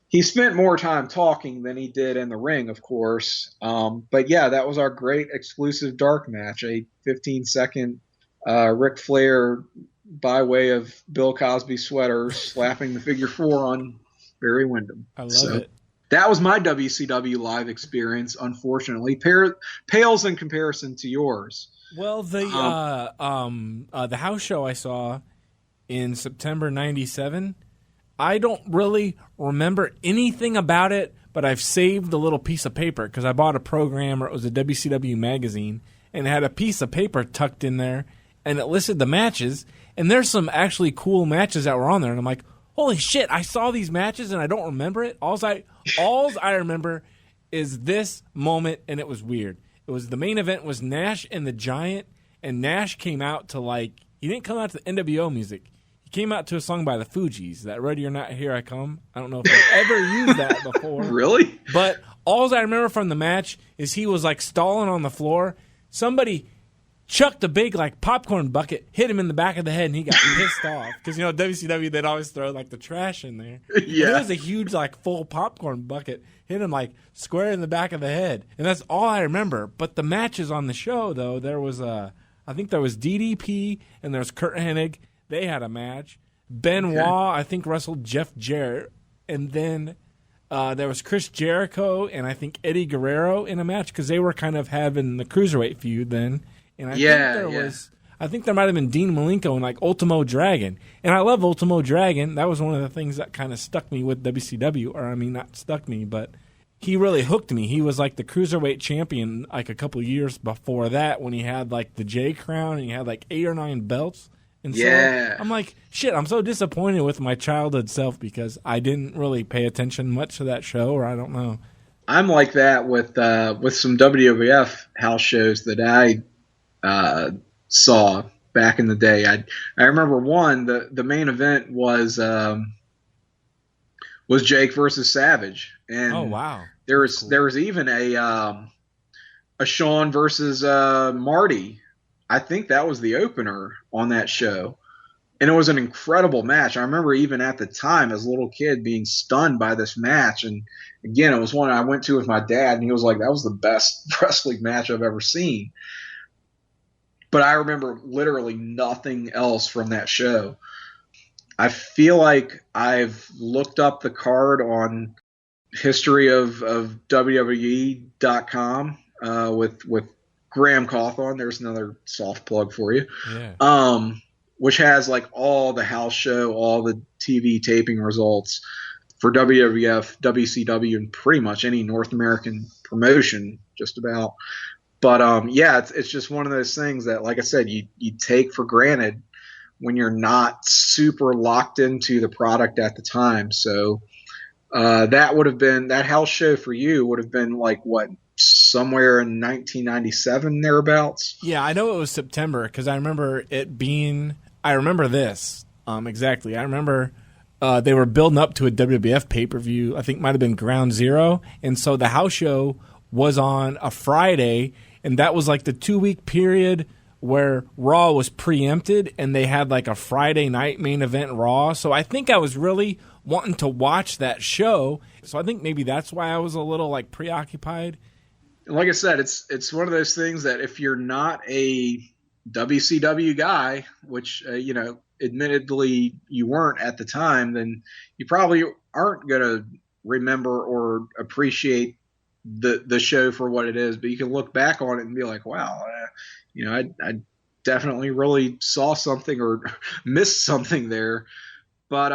he spent more time talking than he did in the ring, of course. But yeah, that was our great exclusive dark match, a 15-second Ric Flair by way of Bill Cosby sweater slapping the figure 4 on Barry Windham. I love it. That was my WCW live experience. Unfortunately, pales in comparison to yours. Well, the house show I saw in September '97, I don't really remember anything about it, but I've saved a little piece of paper because I bought a program, or it was a WCW magazine, and it had a piece of paper tucked in there, and it listed the matches, and there's some actually cool matches that were on there, and I'm like, holy shit, I saw these matches and I don't remember it. Alls I remember is this moment, and it was weird. It was the main event was Nash and the Giant, and Nash came out to he didn't come out to the NWO music. He came out to a song by the Fugees, that Ready or Not, Here I Come. I don't know if I've ever used that before. Really? But alls I remember from the match is he was stalling on the floor. Somebody chucked a big popcorn bucket, hit him in the back of the head, and he got pissed off. Because, WCW, they'd always throw the trash in there. Yeah. And it was a huge full popcorn bucket, hit him square in the back of the head. And that's all I remember. But the matches on the show, though, there was I think there was DDP and there was Kurt Hennig. They had a match. Benoit, I think, wrestled Jeff Jarrett. And then there was Chris Jericho and I think Eddie Guerrero in a match because they were kind of having the cruiserweight feud then. And I think there might have been Dean Malenko and Ultimo Dragon. And I love Ultimo Dragon. That was one of the things that kind of stuck me with WCW. Or, I mean, not stuck me, but he really hooked me. He was the cruiserweight champion a couple of years before that when he had the J Crown and he had 8 or 9 belts. And so I'm shit, I'm so disappointed with my childhood self because I didn't really pay attention much to that show, or I don't know. I'm like that with some WWF house shows that I saw back in the day. I remember one, the main event was Jake versus Savage, and oh wow, there was even a Shawn versus Marty. I think that was the opener on that show, and it was an incredible match. I remember even at the time as a little kid being stunned by this match, and again, it was one I went to with my dad, and he was like, "That was the best wrestling match I've ever seen." But I remember literally nothing else from that show. I feel like I've looked up the card on history of WWE.com with Graham Cawthon. There's another soft plug for you. Yeah. Which has all the house show, all the TV taping results for WWF, WCW, and pretty much any North American promotion, just about. But it's just one of those things that, like I said, you take for granted when you're not super locked into the product at the time. So that house show for you would have been somewhere in 1997 thereabouts. Yeah, I know it was September because I remember it being. I remember this exactly. I remember they were building up to a WWF pay-per-view. I think it might have been Ground Zero, and so the house show was on a Friday. And that was the 2-week period where Raw was preempted and they had a Friday night main event Raw. So I think I was really wanting to watch that show. So I think maybe that's why I was a little preoccupied. Like I said, it's one of those things that if you're not a WCW guy, which, admittedly you weren't at the time, then you probably aren't going to remember or appreciate the show for what it is, but you can look back on it and be like, wow, I definitely really saw something or missed something there. But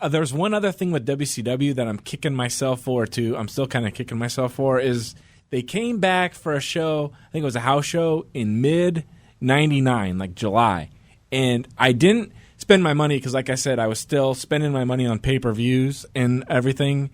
there's one other thing with WCW that I'm kicking myself for too. I'm still kind of kicking myself for is they came back for a show. I think it was a house show in mid '99, like July, and I didn't spend my money because, like I said, I was still spending my money on pay-per-views and everything.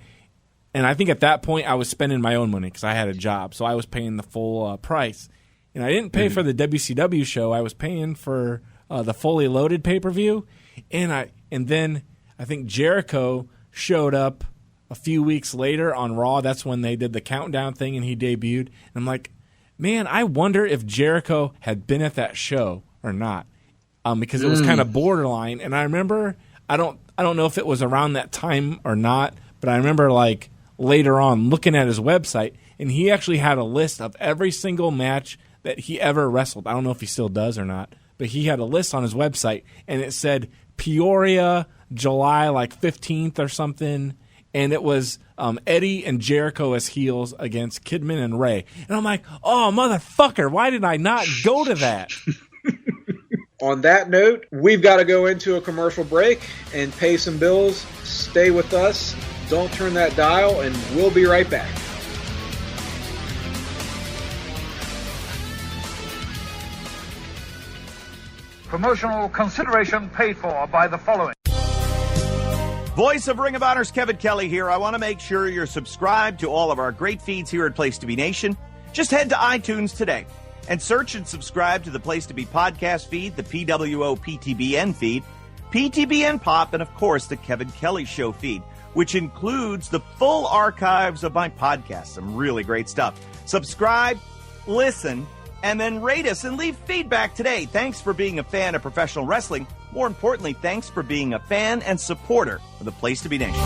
And I think at that point I was spending my own money because I had a job, so I was paying the full price. And I didn't pay for the WCW show. I was paying for the fully loaded pay-per-view. And then I think Jericho showed up a few weeks later on Raw. That's when they did the countdown thing and he debuted. And I'm like, man, I wonder if Jericho had been at that show or not, because it was kind of borderline. And I remember, I don't know if it was around that time or not, but I remember like later on looking at his website, and he actually had a list of every single match that he ever wrestled. I don't know if he still does or not, but he had a list on his website, and it said Peoria, July like 15th or something, and it was Eddie and Jericho as heels against Kidman and Ray. And I'm like, oh, motherfucker, why did I not go to that? On that note, we've got to go into a commercial break and pay some bills. Stay with us. Don't turn that dial, and we'll be right back. Promotional consideration paid for by the following. Voice of Ring of Honor's Kevin Kelly here. I want to make sure you're subscribed to all of our great feeds here at Place to Be Nation. Just head to iTunes today and search and subscribe to the Place to Be podcast feed, the PWO PTBN feed, PTBN Pop, and of course the Kevin Kelly Show feed, which includes the full archives of my podcast. Some really great stuff. Subscribe, listen, and then rate us and leave feedback today. Thanks for being a fan of professional wrestling. More importantly, thanks for being a fan and supporter of the Place to Be Nation.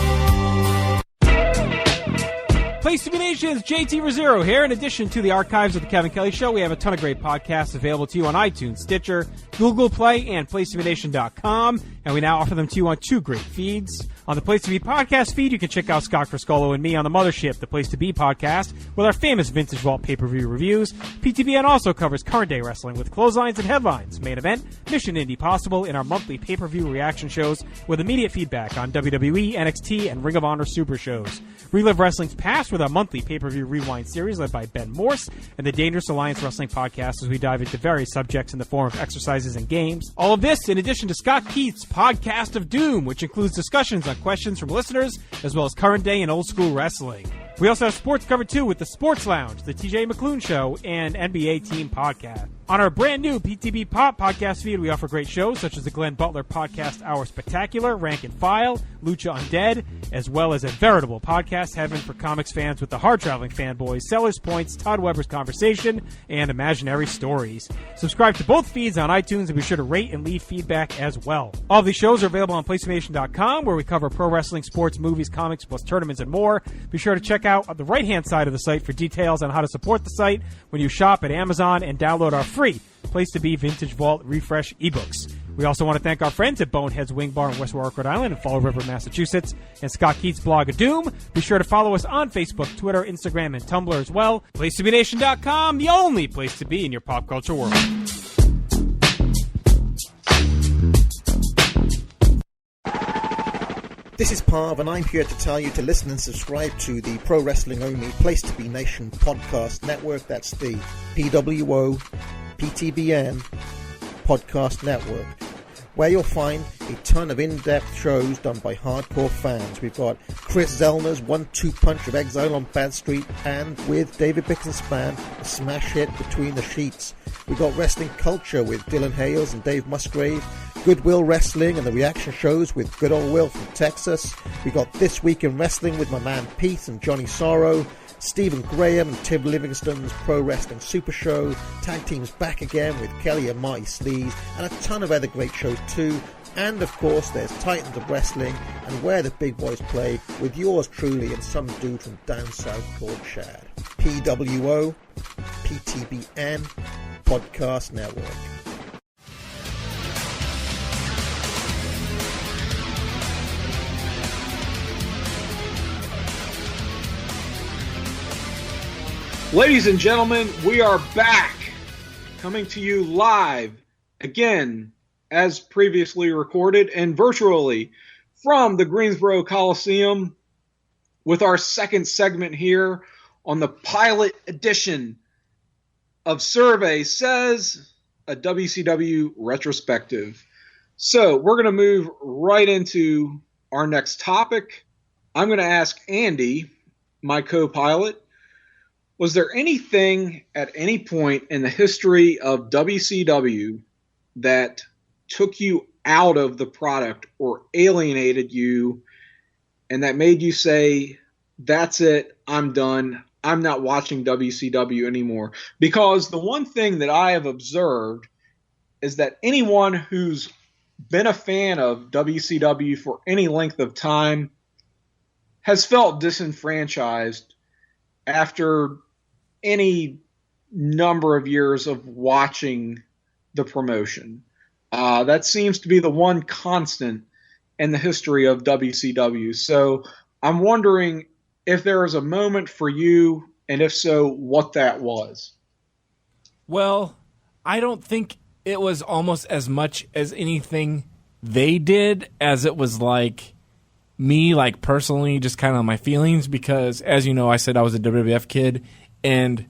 Place to Be Nation's JT Rozzero here. In addition to the archives of the Kevin Kelly Show, we have a ton of great podcasts available to you on iTunes, Stitcher, Google Play, and PlaceToBeNation.com. And we now offer them to you on two great feeds. On the Place to Be podcast feed, you can check out Scott Friscolo and me on the Mothership, the Place to Be podcast, with our famous Vintage Vault pay-per-view reviews. PTBN also covers current day wrestling with clotheslines and headlines, main event, Mission Indy Possible, in our monthly pay-per-view reaction shows with immediate feedback on WWE, NXT, and Ring of Honor Super shows. Relive Wrestling's past with our monthly pay-per-view rewind series led by Ben Morse, and the Dangerous Alliance Wrestling podcast as we dive into various subjects in the form of exercises and games. All of this in addition to Scott Keith's Podcast of Doom, which includes discussions on questions from listeners, as well as current day and old school wrestling. We also have sports covered too with the Sports Lounge, the TJ McClune Show, and NBA Team Podcast. On our brand new PTB Pop podcast feed, we offer great shows such as the Glenn Butler Podcast Hour Spectacular, Rank and File, Lucha Undead, as well as a veritable podcast heaven for comics fans with the hard-traveling fanboys, Sellers Points, Todd Weber's Conversation, and Imaginary Stories. Subscribe to both feeds on iTunes and be sure to rate and leave feedback as well. All of these shows are available on PlayStation.com, where we cover pro wrestling, sports, movies, comics, plus tournaments and more. Be sure to check out on the right-hand side of the site for details on how to support the site when you shop at Amazon and download our free Place to Be Vintage Vault Refresh ebooks. We also want to thank our friends at Bonehead's Wing Bar in West Warwick, Rhode Island, and Fall River, Massachusetts, and Scott Keith's Blog of Doom. Be sure to follow us on Facebook, Twitter, Instagram, and Tumblr as well. PlaceToBeNation.com, the only place to be in your pop culture world. This is Parv, and I'm here to tell you to listen and subscribe to the Pro Wrestling Only Place to Be Nation podcast network. That's the PWO PTBN podcast network, where you'll find a ton of in-depth shows done by hardcore fans. We've got Chris Zellner's 1-2 punch of Exile on Bad Street, and with David Bickenspan, a smash hit Between the Sheets. We've got Wrestling Culture with Dylan Hales and Dave Musgrave, Goodwill Wrestling and the reaction shows with Good Old Will from Texas. We got This Week in Wrestling with my man Pete and Johnny Sorrow, Stephen Graham and Tim Livingston's Pro Wrestling Super Show, Tag Teams Back Again with Kelly and Marty Sleaze, and a ton of other great shows too. And of course there's Titans of Wrestling and Where the Big Boys Play with yours truly and some dude from down south called Chad. PWO PTBN Podcast Network. Ladies and gentlemen, we are back, coming to you live, again, as previously recorded, and virtually from the Greensboro Coliseum with our second segment here on the pilot edition of Survey Says, a WCW Retrospective. So we're going to move right into our next topic. I'm going to ask Andy, my co-pilot, was there anything at any point in the history of WCW that took you out of the product or alienated you and that made you say, that's it, I'm done, I'm not watching WCW anymore? Because the one thing that I have observed is that anyone who's been a fan of WCW for any length of time has felt disenfranchised after any number of years of watching the promotion. That seems to be the one constant in the history of WCW. So I'm wondering if there was a moment for you, and if so, what that was. Well, I don't think it was almost as much as anything they did as it was like me, like personally, just kind of my feelings, because as you know, I said I was a WWF kid, and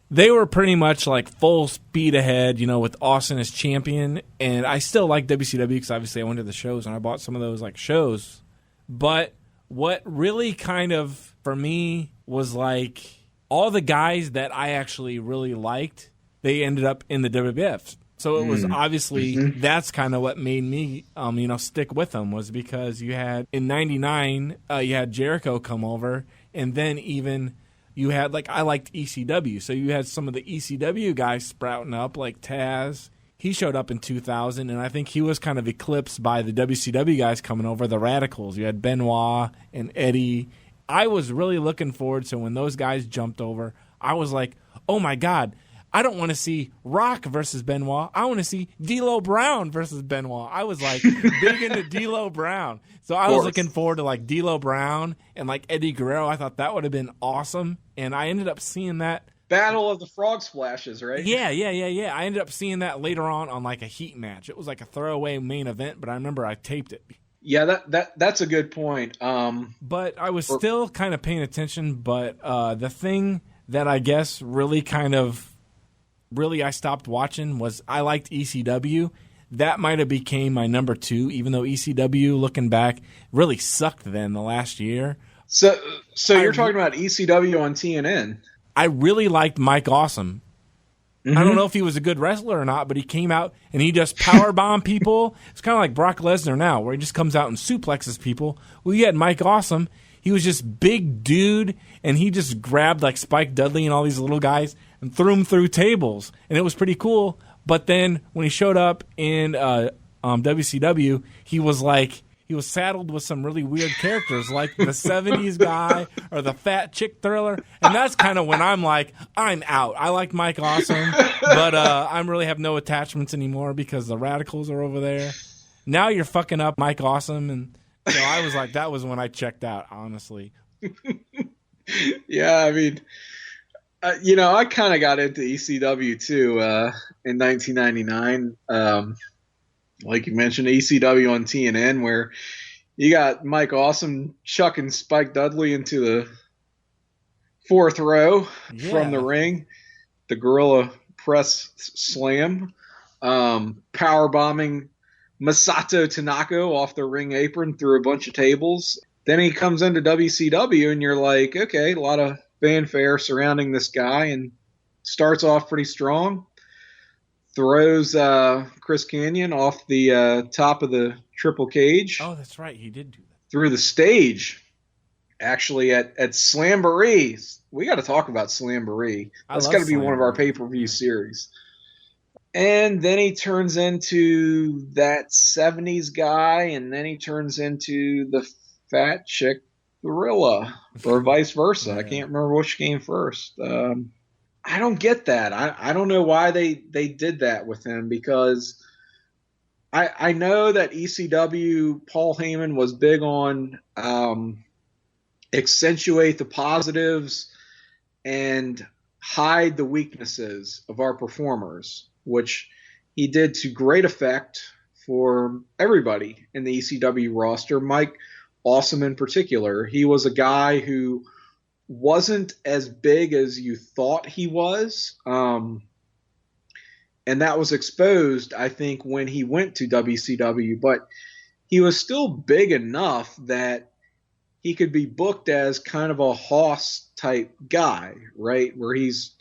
they were pretty much like full speed ahead, with Austin as champion. And I still like WCW because obviously I went to the shows and I bought some of those like shows. But what really kind of, for me, was like all the guys that I actually really liked, they ended up in the WWF. So it was obviously that's kind of what made me, stick with them, was because you had in '99, you had Jericho come over, and then even you had, like, I liked ECW, so you had some of the ECW guys sprouting up, like Taz. He showed up in 2000, and I think he was kind of eclipsed by the WCW guys coming over, the Radicals. You had Benoit and Eddie. I was really looking forward to when those guys jumped over. I was like, oh, my God, I don't want to see Rock versus Benoit. I want to see D'Lo Brown versus Benoit. I was, like, big into D'Lo Brown. So I was looking forward to, like, D'Lo Brown and, like, Eddie Guerrero. I thought that would have been awesome. And I ended up seeing that. Battle of the Frog Splashes, right? Yeah. I ended up seeing that later on like a heat match. It was like a throwaway main event, but I remember I taped it. Yeah, that's a good point. But I was still kind of paying attention. But the thing that I guess really I stopped watching was I liked ECW. That might have became my number 2, even though ECW, looking back, really sucked then the last year. So you're talking about ECW on TNN. I really liked Mike Awesome. I don't know if he was a good wrestler or not, but he came out and he just powerbombed people. It's kind of like Brock Lesnar now, where he just comes out and suplexes people. Well, you had Mike Awesome. He was just big dude, and he just grabbed like Spike Dudley and all these little guys and threw them through tables, and it was pretty cool. But then when he showed up in WCW, he was saddled with some really weird characters, like the 70s guy or the fat chick thriller. And that's kind of when I'm like, I'm out. I like Mike Awesome, but I really have no attachments anymore because the Radicals are over there. Now you're fucking up Mike Awesome. And so I was like, that was when I checked out, honestly. Yeah, I mean, I kind of got into ECW too in 1999. Like you mentioned, ECW on TNN, where you got Mike Awesome chucking Spike Dudley into the 4th row from the ring, the Gorilla Press Slam, power bombing Masato Tanaka off the ring apron through a bunch of tables. Then he comes into WCW, and you're like, okay, a lot of fanfare surrounding this guy, and starts off pretty strong. Throws Chris Kanyon off the top of the triple cage. Oh, that's right. He did do that. Through the stage, actually, at Slamboree. We got to talk about Slamboree. That's got to be one of our pay-per-view series. And then he turns into that 70s guy, and then he turns into the fat chick gorilla, or vice versa. I can't remember which came first. I don't get that. I don't know why they did that with him, because I know that ECW, Paul Heyman was big on accentuate the positives and hide the weaknesses of our performers, which he did to great effect for everybody in the ECW roster. Mike Awesome in particular. He was a guy who wasn't as big as you thought he was. And that was exposed, I think, when he went to WCW. But he was still big enough that he could be booked as kind of a Hoss type guy, right? Where he's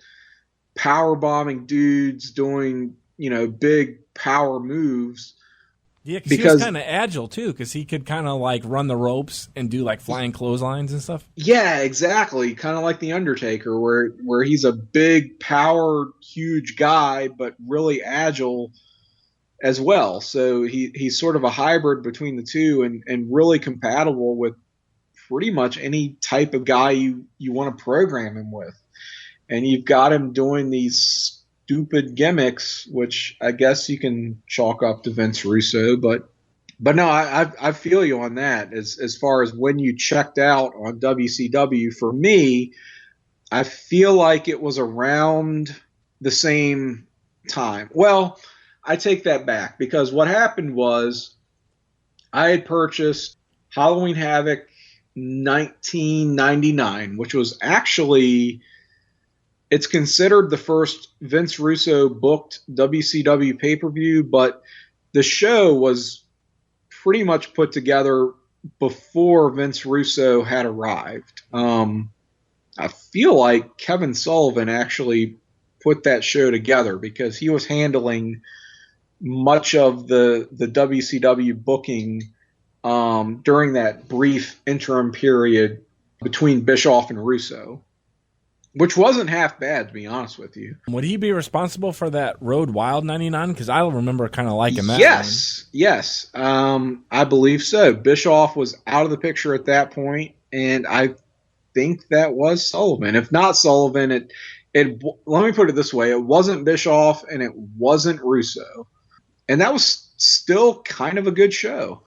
power bombing dudes, doing, big power moves. Yeah, because he was kind of agile too, because he could kind of like run the ropes and do like flying clotheslines and stuff. Yeah, exactly. Kind of like the Undertaker, where he's a big power, huge guy, but really agile as well. So he's sort of a hybrid between the two, and really compatible with pretty much any type of guy you want to program him with. And you've got him doing these stupid gimmicks, which I guess you can chalk up to Vince Russo, but no, I feel you on that. As far as when you checked out on WCW, for me, I feel like it was around the same time. Well, I take that back, because what happened was I had purchased Halloween Havoc 1999, which was actually, it's considered the first Vince Russo booked WCW pay-per-view, but the show was pretty much put together before Vince Russo had arrived. I feel like Kevin Sullivan actually put that show together, because he was handling much of the WCW booking during that brief interim period between Bischoff and Russo, which wasn't half bad, to be honest with you. Would he be responsible for that Road Wild 99? Because I remember kind of liking that. Yes. I believe so. Bischoff was out of the picture at that point, and I think that was Sullivan. If not Sullivan, it let me put it this way: it wasn't Bischoff and it wasn't Russo, and that was still kind of a good show.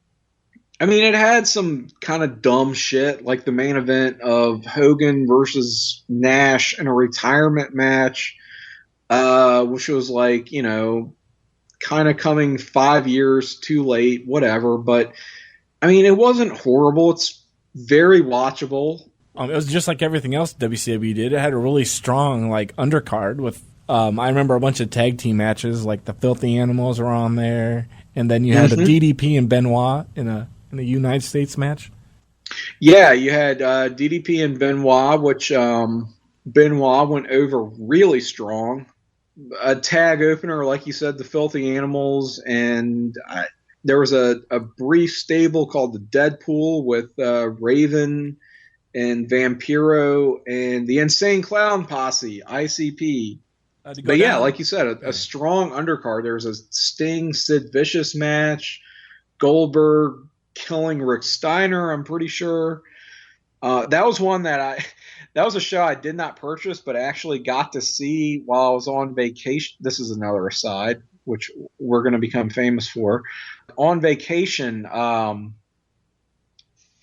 I mean, it had some kind of dumb shit, like the main event of Hogan versus Nash in a retirement match, which was like, kind of coming 5 years too late, whatever. But, I mean, it wasn't horrible. It's very watchable. It was just like everything else WCW did. It had a really strong, like, undercard with, I remember a bunch of tag team matches, like the Filthy Animals were on there. And then you had the DDP and Benoit in a United States match? Yeah, you had DDP and Benoit, which Benoit went over really strong. A tag opener, like you said, the Filthy Animals, and there was a brief stable called the Deadpool with Raven and Vampiro and the Insane Clown Posse, ICP. But yeah, like you said, a strong undercard. There was a Sting Sid Vicious match, Goldberg killing Rick Steiner, I'm pretty sure. That was one that was a show I did not purchase, but I actually got to see while I was on vacation. This is another aside, which we're going to become famous for. On vacation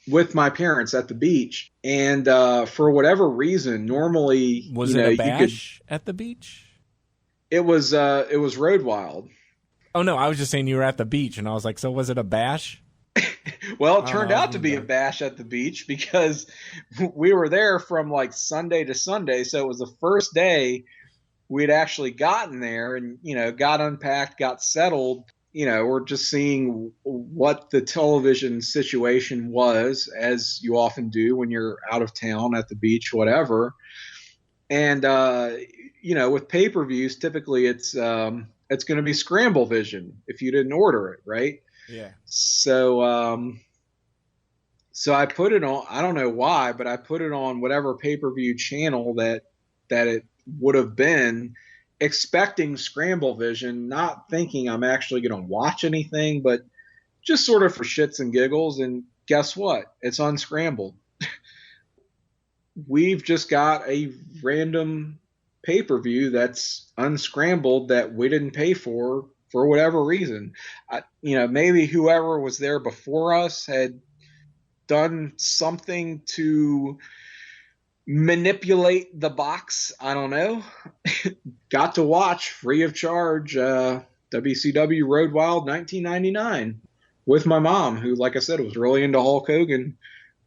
with my parents at the beach, and for whatever reason, normally was it a bash at the beach? It was Road Wild. Oh no, I was just saying you were at the beach, and I was like, so was it a bash? Well, it turned out to be a bash at the beach, because we were there from like Sunday to Sunday. So it was the first day we'd actually gotten there and, got unpacked, got settled. We're just seeing what the television situation was, as you often do when you're out of town at the beach, whatever. And, with pay-per-views, typically it's going to be Scramble Vision if you didn't order it, right? Yeah. So I put it on. I don't know why, but I put it on whatever pay-per-view channel that it would have been, expecting Scramble Vision, not thinking I'm actually going to watch anything, but just sort of for shits and giggles. And guess what? It's unscrambled. We've just got a random pay-per-view that's unscrambled that we didn't pay for whatever reason. Maybe whoever was there before us had done something to manipulate the box. I don't know. Got to watch free of charge WCW Road Wild 1999 with my mom, who, like I said, was really into Hulk Hogan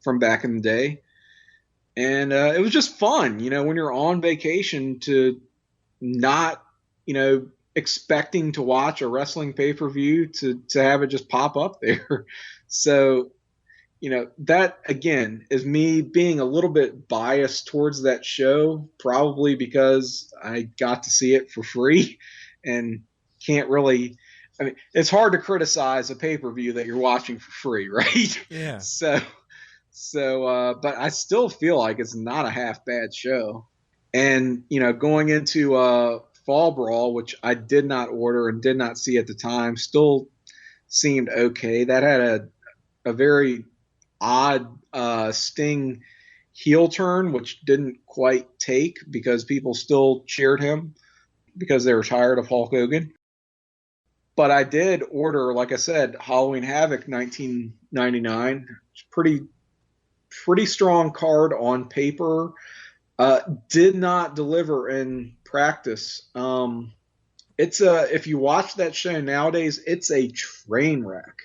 from back in the day. And it was just fun, when you're on vacation to not, expecting to watch a wrestling pay-per-view to have it just pop up there. So, that again is me being a little bit biased towards that show, probably because I got to see it for free and can't really, it's hard to criticize a pay-per-view that you're watching for free, right? Yeah. So, but I still feel like it's not a half bad show. And, going into Fall Brawl, which I did not order and did not see at the time, still seemed okay. That had a very odd Sting heel turn, which didn't quite take because people still cheered him because they were tired of Hulk Hogan. But I did order, like I said, Halloween Havoc 1999. It's pretty strong card on paper. Did not deliver in practice. It's if you watch that show nowadays, it's a train wreck.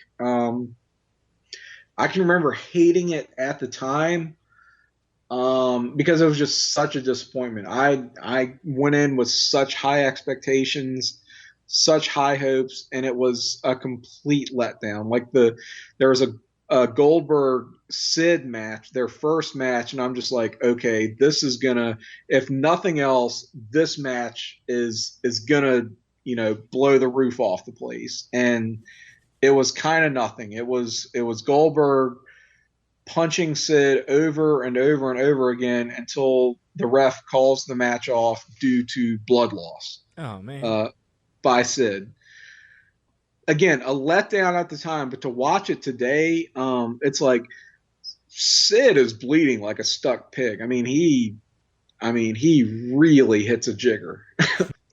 I can remember hating it at the time because it was just such a disappointment. I went in with such high expectations, such high hopes, and it was a complete letdown. Like there was a Goldberg Sid match, their first match, and I'm just like, okay, this is gonna, if nothing else, this match is gonna, blow the roof off the place. And it was kind of nothing. It was Goldberg punching Sid over and over and over again until the ref calls the match off due to blood loss. Oh man. By Sid. Again, a letdown at the time, but to watch it today, it's like Sid is bleeding like a stuck pig. He really hits a jigger.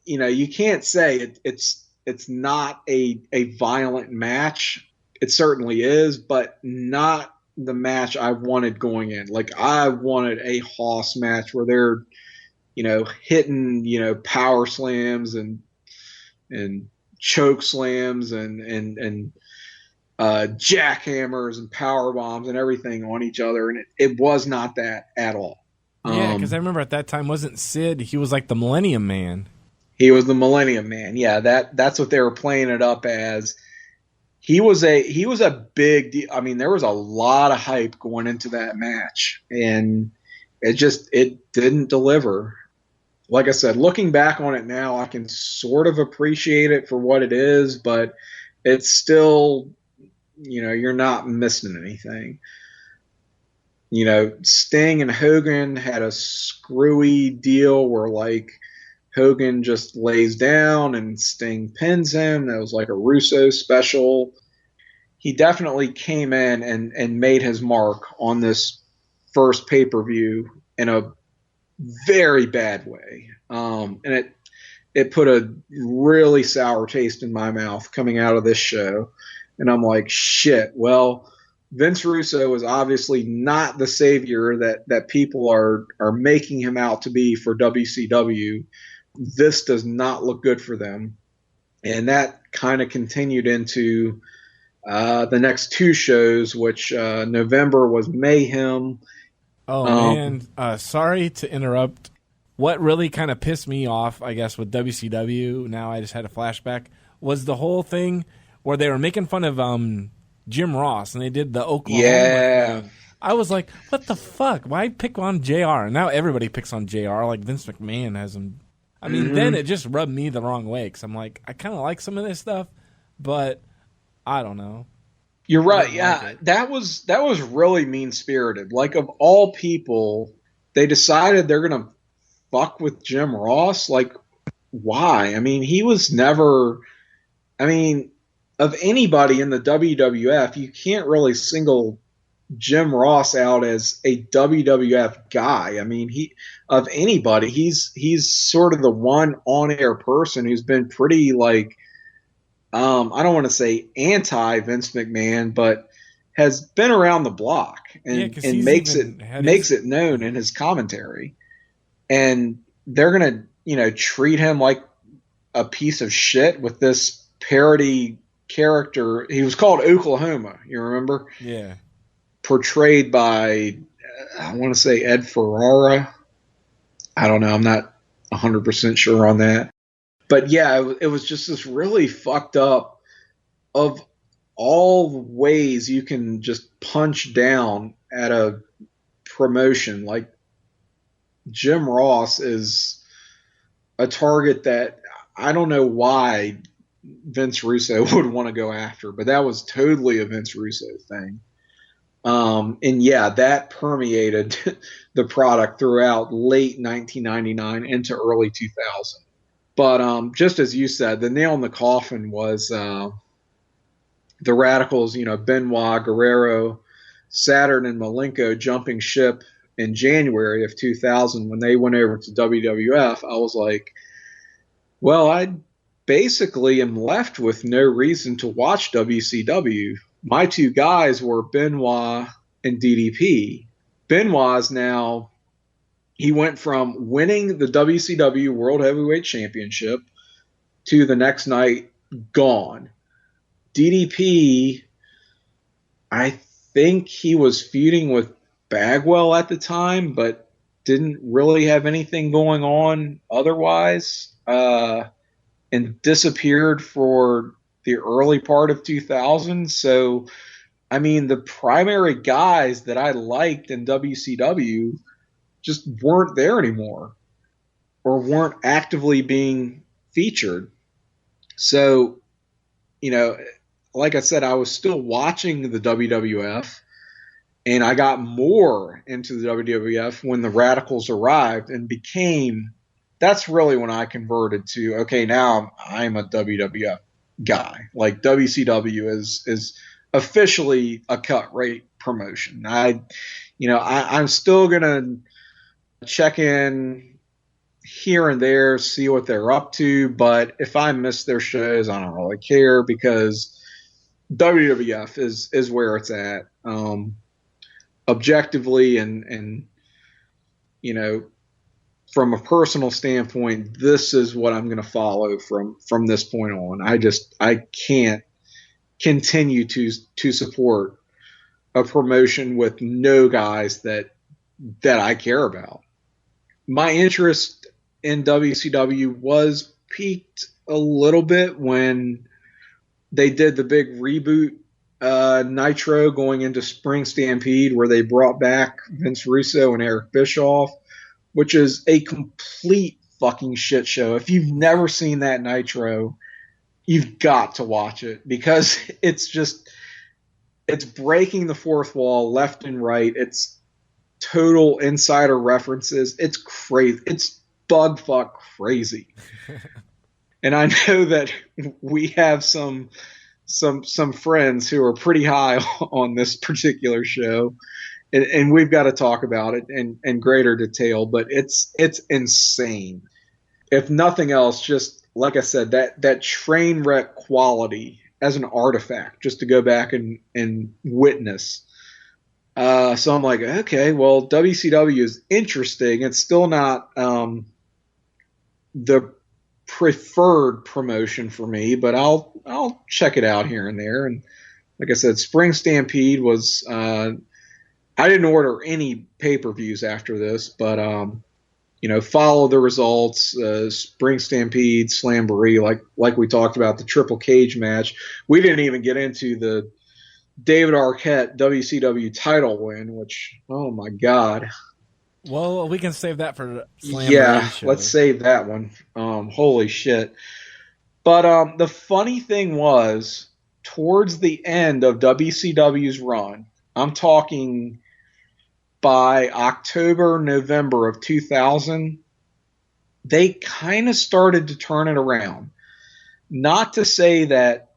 You can't say it's not a violent match. It certainly is, but not the match I wanted going in. Like, I wanted a Hoss match where they're, hitting, power slams and choke slams and jackhammers and power bombs and everything on each other, and it was not that at all. Yeah, because I remember at that time, wasn't Sid? He was like the Millennium Man. He was the Millennium Man. Yeah, that's what they were playing it up as. He was a big deal. There was a lot of hype going into that match, and it didn't deliver. Like I said, looking back on it now, I can sort of appreciate it for what it is, but it's still, you're not missing anything. Sting and Hogan had a screwy deal where, like, Hogan just lays down and Sting pins him. That was like a Russo special. He definitely came in and made his mark on this first pay-per-view in a very bad way. And it put a really sour taste in my mouth coming out of this show. And I'm like, shit, well, Vince Russo is obviously not the savior that people are making him out to be for WCW. This does not look good for them. And that kind of continued into the next two shows, which November was Mayhem. Oh, man. Sorry to interrupt. What really kind of pissed me off, I guess, with WCW, now I just had a flashback, was the whole thing where they were making fun of Jim Ross, and they did the Oklahoma. Yeah. I was like, what the fuck? Why pick on JR? And now everybody picks on JR, like Vince McMahon has him. Then it just rubbed me the wrong way, because I'm like, I kind of like some of this stuff, but I don't know. You're right. Yeah, that was really mean-spirited. Like, of all people, they decided they're going to fuck with Jim Ross. Like, why? He was never – of anybody in the WWF, you can't really single Jim Ross out as a WWF guy. Of anybody, he's sort of the one on-air person who's been pretty, like – I don't want to say anti Vince McMahon, but has been around the block and makes it known in his commentary. And they're going to, treat him like a piece of shit with this parody character. He was called Oklahoma, you remember? Yeah. Portrayed by, I want to say Ed Ferrara. I don't know. I'm not 100% sure on that. But yeah, it was just this really fucked up of all the ways you can just punch down at a promotion. Like Jim Ross is a target that I don't know why Vince Russo would want to go after, but that was totally a Vince Russo thing. And yeah, that permeated the product throughout late 1999 into early 2000. But just as you said, the nail in the coffin was the Radicals, Benoit, Guerrero, Saturn, and Malenko jumping ship in January of 2000 when they went over to WWF. I was like, well, I basically am left with no reason to watch WCW. My two guys were Benoit and DDP. Benoit's now, he went from winning the WCW World Heavyweight Championship to the next night gone. DDP, I think he was feuding with Bagwell at the time, but didn't really have anything going on otherwise, and disappeared for the early part of 2000. So, I mean, the primary guys that I liked in WCW just weren't there anymore or weren't actively being featured. So, like I said, I was still watching the WWF, and I got more into the WWF when the Radicals arrived and that's really when I converted to, okay, now I'm a WWF guy. Like WCW is officially a cut rate promotion. I'm still going to check in here and there, see what they're up to. But if I miss their shows, I don't really care because WWF is where it's at, objectively, and from a personal standpoint, this is what I'm going to follow from this point on. I can't continue to support a promotion with no guys that I care about. My interest in WCW was piqued a little bit when they did the big reboot Nitro going into Spring Stampede, where they brought back Vince Russo and Eric Bischoff, which is a complete fucking shit show. If you've never seen that Nitro, you've got to watch it because it's breaking the fourth wall left and right. It's total insider references. It's crazy. It's bug fuck crazy. And I know that we have some friends who are pretty high on this particular show. And we've got to talk about it in greater detail, but it's insane. If nothing else, just like I said, that train wreck quality as an artifact, just to go back and witness. So I'm like, okay, well, WCW is interesting. It's still not the preferred promotion for me, but I'll check it out here and there. And like I said, Spring Stampede was. I didn't order any pay-per-views after this, but follow the results. Spring Stampede, Slamboree, like we talked about, the Triple Cage match. We didn't even get into the David Arquette WCW title win, which, oh my God. Well, we can save that for Slamboree. Yeah, show. Let's save that one. Holy shit. But the funny thing was, towards the end of WCW's run, I'm talking by October, November of 2000, they kind of started to turn it around. Not to say that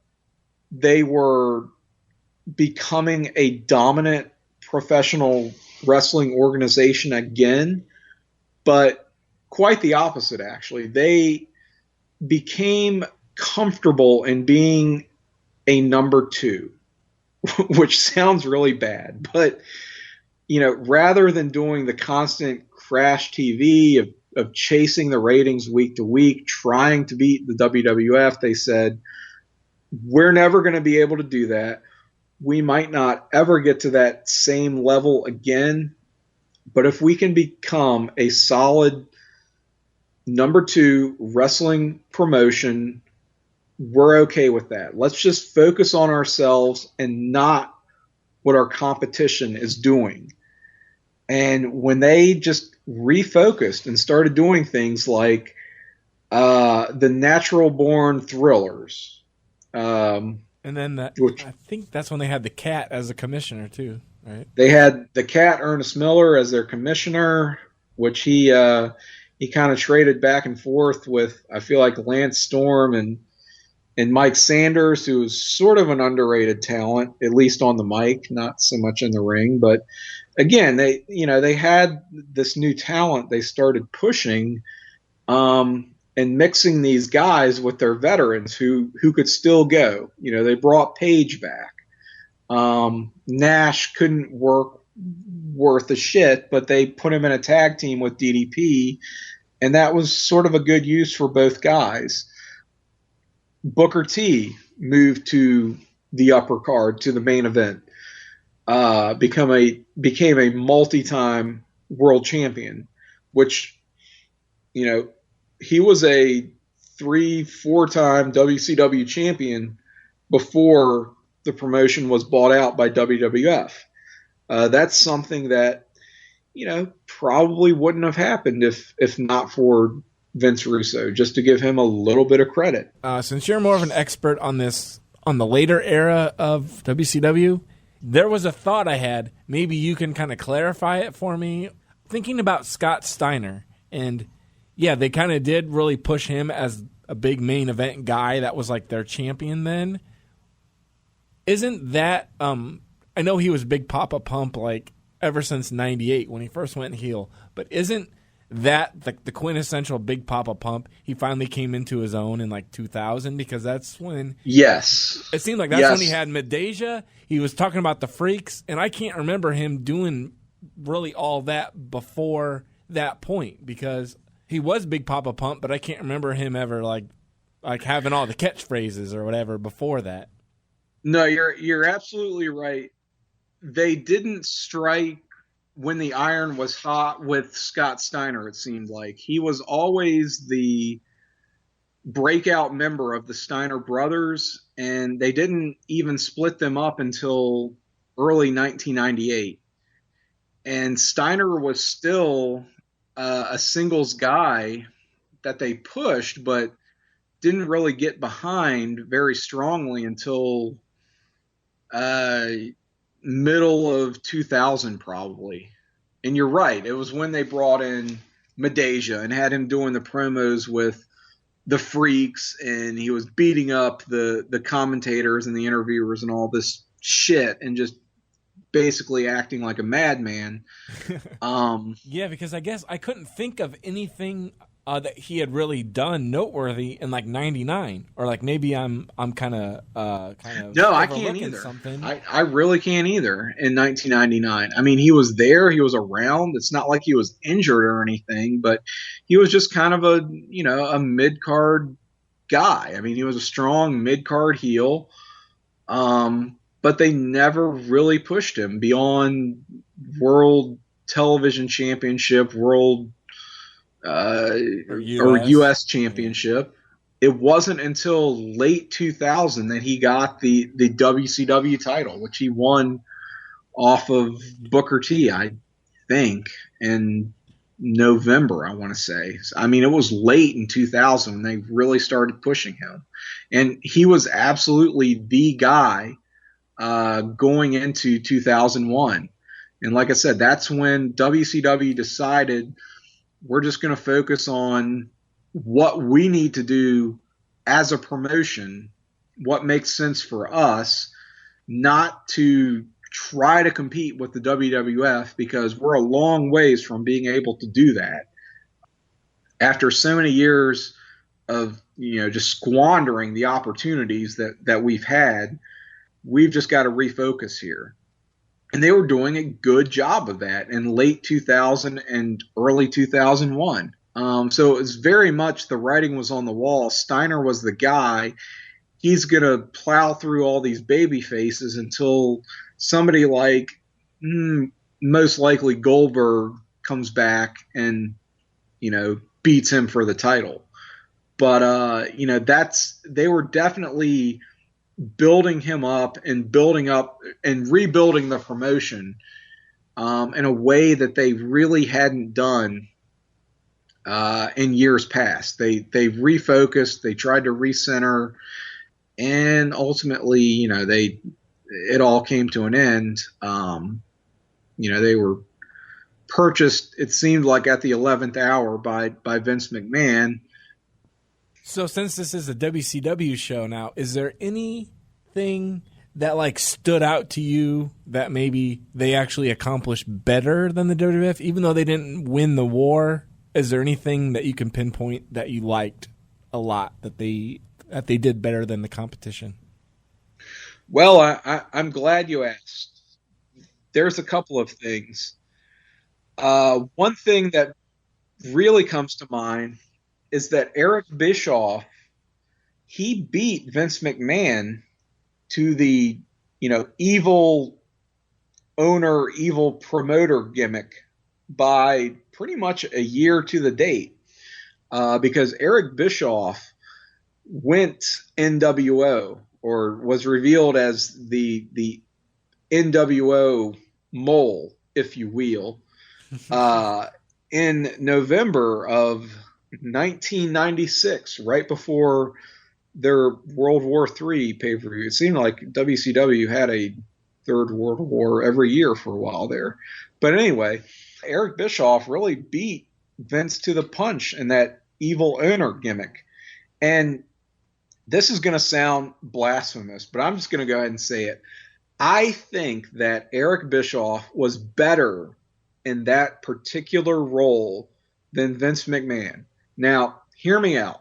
they were becoming a dominant professional wrestling organization again, but quite the opposite, actually. They became comfortable in being a number two. which sounds really bad, but rather than doing the constant crash TV of chasing the ratings week to week, trying to beat the WWF, they said, we're never going to be able to do that. We might not ever get to that same level again, but if we can become a solid number 2 wrestling promotion, we're okay with that. Let's just focus on ourselves and not what our competition is doing. And when they just refocused and started doing things like the Natural Born Thrillers. And then I think that's when they had the Cat as a commissioner too, right? They had the Cat, Ernest Miller, as their commissioner, which he kind of traded back and forth with, I feel like, Lance Storm and Mike Sanders, who was sort of an underrated talent, at least on the mic, not so much in the ring. But again, they had this new talent they started pushing, and mixing these guys with their veterans who could still go. They brought Page back. Nash couldn't work worth a shit, but they put him in a tag team with DDP, and that was sort of a good use for both guys. Booker T moved to the upper card, to the main event, became a multi-time world champion, which, he was a 3-4-time WCW champion before the promotion was bought out by WWF. That's something that, probably wouldn't have happened if not for Vince Russo, just to give him a little bit of credit. Since you're more of an expert on this, on the later era of WCW, there was a thought I had. Maybe you can kind of clarify it for me. Thinking about Scott Steiner, and yeah, they kind of did really push him as a big main event guy that was like their champion then. Isn't that, I know he was Big Papa Pump like ever since 98 when he first went heel, but isn't that the quintessential Big Papa Pump? He finally came into his own in like 2000, because that's when... Yes. It seemed like that's when he had Medeja. He was talking about the Freaks, and I can't remember him doing really all that before that point, because he was Big Papa Pump, but I can't remember him ever like having all the catchphrases or whatever before that. No, you're absolutely right. They didn't strike when the iron was hot with Scott Steiner, it seemed like. He was always the breakout member of the Steiner brothers, and they didn't even split them up until early 1998. And Steiner was still a singles guy that they pushed, but didn't really get behind very strongly until middle of 2000 probably. And you're right, it was when they brought in Medeja and had him doing the promos with the Freaks, and he was beating up the commentators and the interviewers and all this shit, and just basically acting like a madman. Yeah, because I guess I couldn't think of anything that he had really done noteworthy in like 99, or like maybe I'm kind of no, I can't either. Something. I really can't either. In 1999, I mean, he was there, he was around. It's not like he was injured or anything, but he was just kind of a mid card guy. I mean, he was a strong mid card heel, but they never really pushed him beyond World Television Championship, World or U.S. Championship. It wasn't until late 2000 that he got the WCW title, which he won off of Booker T, I think, in November, I want to say. I mean, it was late in 2000 when they really started pushing him. And he was absolutely the guy going into 2001. And like I said, that's when WCW decided, we're just going to focus on what we need to do as a promotion, what makes sense for us, not to try to compete with the WWF, because we're a long ways from being able to do that. After so many years of just squandering the opportunities that we've had, we've just got to refocus here. And they were doing a good job of that in late 2000 and early 2001. So it was very much the writing was on the wall. Steiner was the guy. He's going to plow through all these baby faces until somebody like most likely Goldberg comes back and, beats him for the title. But, they were definitely building him up and rebuilding the promotion in a way that they really hadn't done in years past. They refocused, they tried to recenter, and ultimately, it all came to an end. They were purchased, it seemed like at the 11th hour by Vince McMahon. So since this is a WCW show now, is there anything that stood out to you that maybe they actually accomplished better than the WWF, even though they didn't win the war? Is there anything that you can pinpoint that you liked a lot that they did better than the competition? Well, I'm glad you asked. There's a couple of things. One thing that really comes to mind is that Eric Bischoff, he beat Vince McMahon to the, evil owner, evil promoter gimmick by pretty much a year to the date, because Eric Bischoff went NWO, or was revealed as the NWO mole, if you will, in November of 1996, right before their World War III pay-per-view. It seemed like WCW had a third World War every year for a while there. But anyway, Eric Bischoff really beat Vince to the punch in that evil owner gimmick. And this is going to sound blasphemous, but I'm just going to go ahead and say it. I think that Eric Bischoff was better in that particular role than Vince McMahon. Now, hear me out.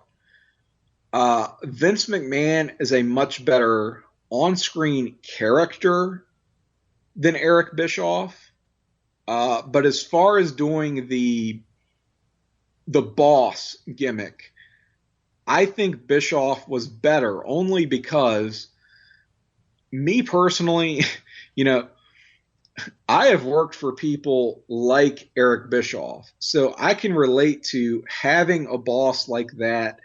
Vince McMahon is a much better on-screen character than Eric Bischoff. But as far as doing the boss gimmick, I think Bischoff was better only because, me personally, I have worked for people like Eric Bischoff, so I can relate to having a boss like that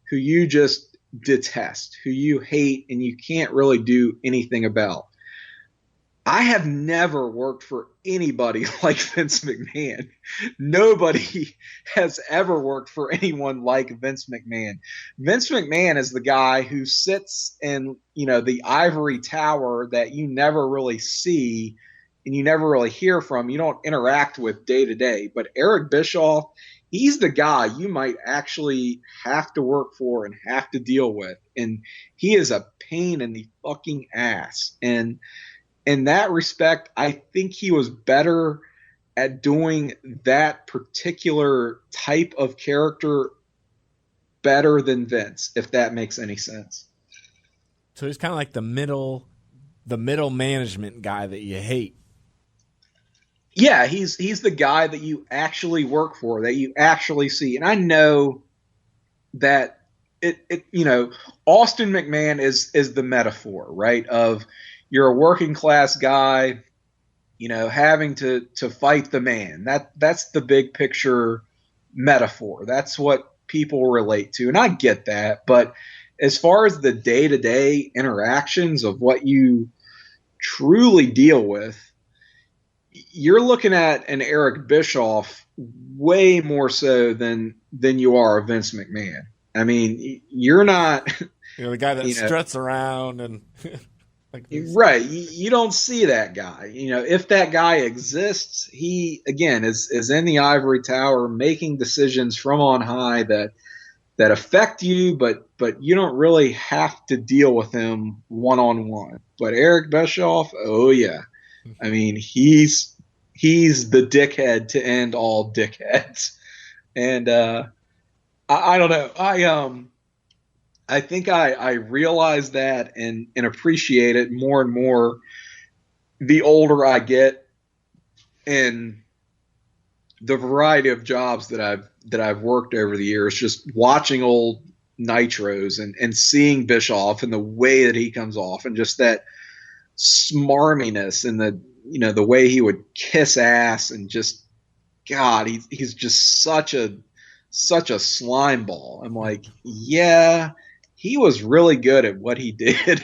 who you just detest, who you hate, and you can't really do anything about. I have never worked for anybody like Vince McMahon. Nobody has ever worked for anyone like Vince McMahon. Vince McMahon is the guy who sits in, the ivory tower that you never really see and you never really hear from. You don't interact with day to day. But Eric Bischoff, he's the guy you might actually have to work for and have to deal with. And he is a pain in the fucking ass. And in that respect, I think he was better at doing that particular type of character better than Vince, if that makes any sense. So he's kind of like the middle management guy that you hate. Yeah, he's the guy that you actually work for, that you actually see. And I know that Austin McMahon is the metaphor, right, of you're a working class guy, having to fight the man. That's the big picture metaphor. That's what people relate to. And I get that. But as far as the day-to-day interactions of what you truly deal with, you're looking at an Eric Bischoff way more so than you are a Vince McMahon. I mean, you're not the guy that struts around and right. You don't see that guy. If that guy exists, he again is in the ivory tower making decisions from on high that affect you, but you don't really have to deal with him one-on-one. But Eric Bischoff, oh yeah. I mean, he's the dickhead to end all dickheads. And I don't know. I think I realize that and appreciate it more and more the older I get, and the variety of jobs that I've worked over the years, just watching old Nitros and seeing Bischoff and the way that he comes off, and just that smarminess and the way he would kiss ass, and just God, he's just such a slime ball. I'm like, yeah, he was really good at what he did.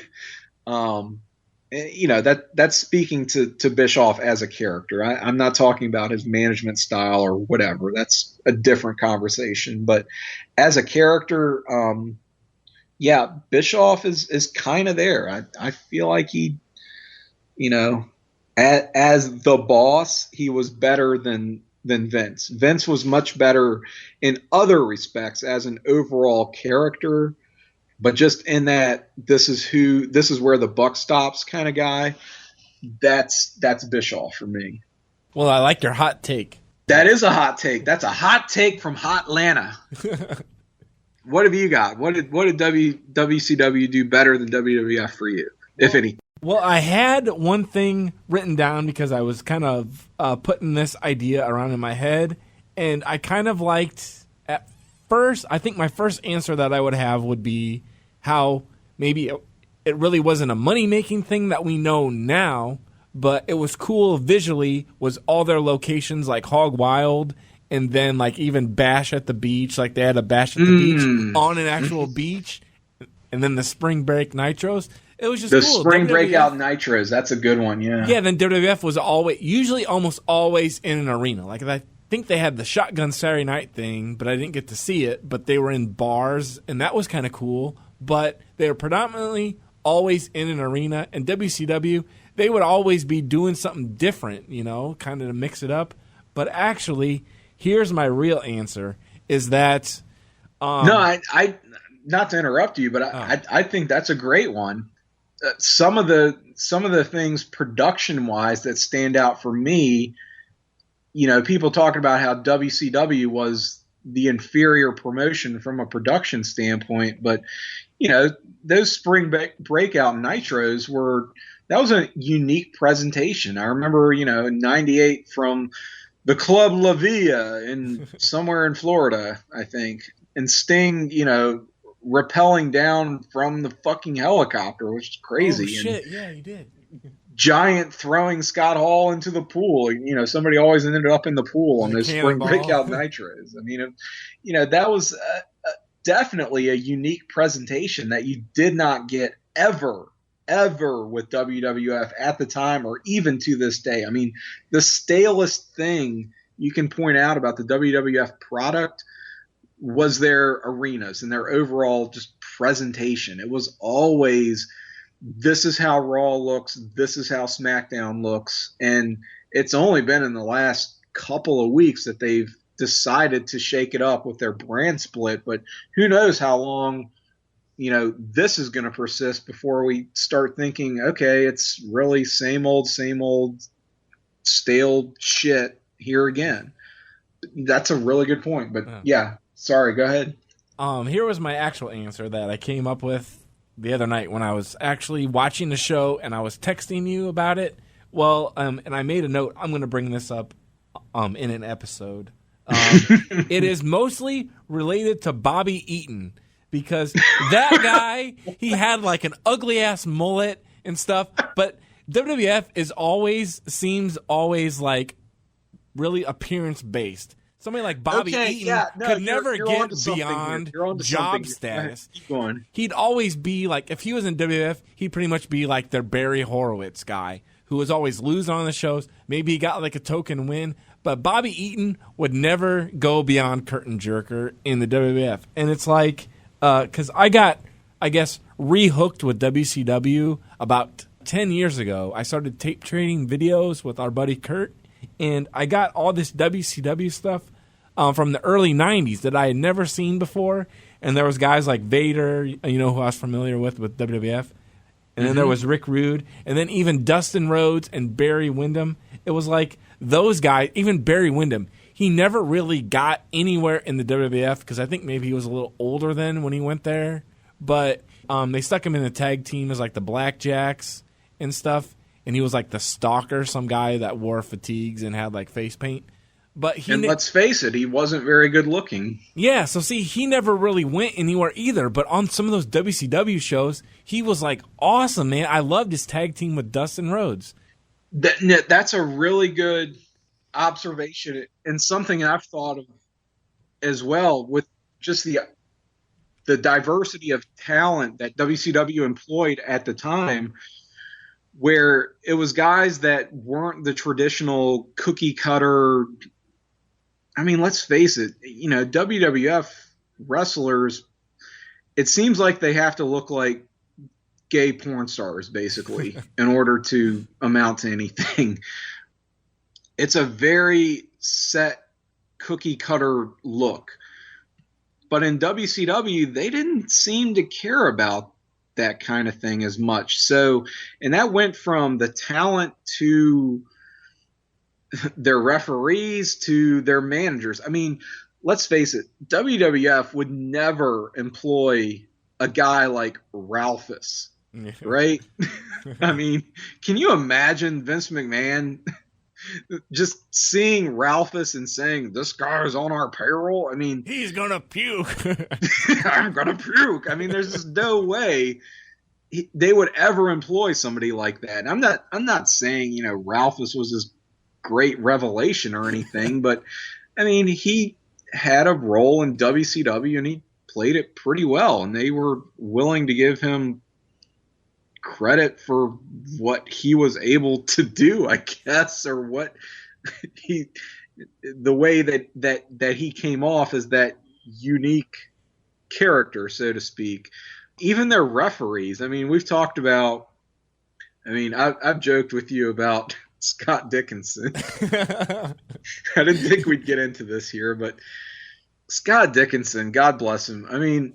That's speaking to Bischoff as a character. I'm not talking about his management style or whatever. That's a different conversation. But as a character, Bischoff is kind of there. I feel like he, as the boss, he was better than Vince. Vince was much better in other respects as an overall character. But just in that, this is where the buck stops kind of guy. That's Bischoff for me. Well, I like your hot take. That is a hot take. That's a hot take from Hotlanta. What have you got? What did WCW do better than WWF for you, if any? Well, I had one thing written down because I was kind of putting this idea around in my head, and I kind of liked at first. I think my first answer that I would have would be how maybe it really wasn't a money-making thing that we know now, but it was cool visually, was all their locations like Hog Wild, and then like even Bash at the Beach, like they had a Bash at the Beach on an actual beach, and then the Spring Break Nitros. It was just the cool. Spring Breakout Nitros, that's a good one, yeah. Yeah, then WWF was almost always in an arena. Like I think they had the Shotgun Saturday Night thing, but I didn't get to see it, but they were in bars, and that was kind of cool. But they were predominantly always in an arena, and WCW, they would always be doing something different, kind of to mix it up. But actually, here's my real answer, is that... no, I not to interrupt you, but I think that's a great one. Some of the things production-wise that stand out for me, people talking about how WCW was the inferior promotion from a production standpoint, but those Spring Breakout Nitros that was a unique presentation. I remember, in '98 from the Club La Villa in somewhere in Florida, I think, and Sting, rappelling down from the fucking helicopter, which is crazy. Oh shit! Yeah, he did. Giant throwing Scott Hall into the pool. Somebody always ended up in the pool on those Spring Breakout Nitros. I mean, that was definitely a unique presentation that you did not get ever with WWF at the time or even to this day. I mean, the stalest thing you can point out about the WWF product was their arenas and their overall just presentation. It was always, this is how Raw looks, this is how SmackDown looks, and it's only been in the last couple of weeks that they've decided to shake it up with their brand split, but who knows how long this is going to persist before we start thinking, okay, it's really same old stale shit here again. That's a really good point, but yeah, sorry, go ahead. Here was my actual answer that I came up with the other night when I was actually watching the show and I was texting you about it. Well, and I made a note. I'm going to bring this up in an episode. It is mostly related to Bobby Eaton because that guy, he had like an ugly ass mullet and stuff, but WWF seems always like really appearance based. Somebody like Bobby Eaton could never get beyond job status. Keep going. He'd always be like, if he was in WWF, he'd pretty much be like their Barry Horowitz guy who was always losing on the shows. Maybe he got like a token win, but Bobby Eaton would never go beyond curtain jerker in the WWF. And it's like, because I got, I guess, rehooked with WCW about 10 years ago. I started tape trading videos with our buddy Kurt, and I got all this WCW stuff from the early 90s that I had never seen before. And there was guys like Vader, who I was familiar with WWF. And then there was Rick Rude. And then even Dustin Rhodes and Barry Windham. It was like those guys, even Barry Windham, he never really got anywhere in the WWF because I think maybe he was a little older then when he went there. But they stuck him in the tag team as like the Blackjacks and stuff, and he was like the stalker, some guy that wore fatigues and had like face paint. But let's face it, he wasn't very good looking. Yeah, so see, he never really went anywhere either. But on some of those WCW shows, he was like awesome, man. I loved his tag team with Dustin Rhodes. That's a really good observation, and something I've thought of as well, with just the diversity of talent that WCW employed at the time, where it was guys that weren't the traditional cookie cutter. I mean, let's face it, WWF wrestlers, it seems like they have to look like gay porn stars, basically, in order to amount to anything. It's a very set cookie cutter look. But in WCW, they didn't seem to care about that kind of thing as much. So, and that went from the talent to their referees to their managers. I mean, let's face it, WWF would never employ a guy like Ralphus, right? I mean, can you imagine Vince McMahon just seeing Ralphus and saying, this guy is on our payroll? I mean, he's going to puke. I'm going to puke. I mean, there's just no way they would ever employ somebody like that. And I'm not saying, Ralphus was this great revelation or anything, but I mean, he had a role in WCW and he played it pretty well, and they were willing to give him credit for what he was able to do, I guess, or what the way that he came off as that unique character, so to speak. Even their referees, I mean, we've talked about, I've joked with you about Scott Dickinson. I didn't think we'd get into this here, but Scott Dickinson, God bless him. I mean,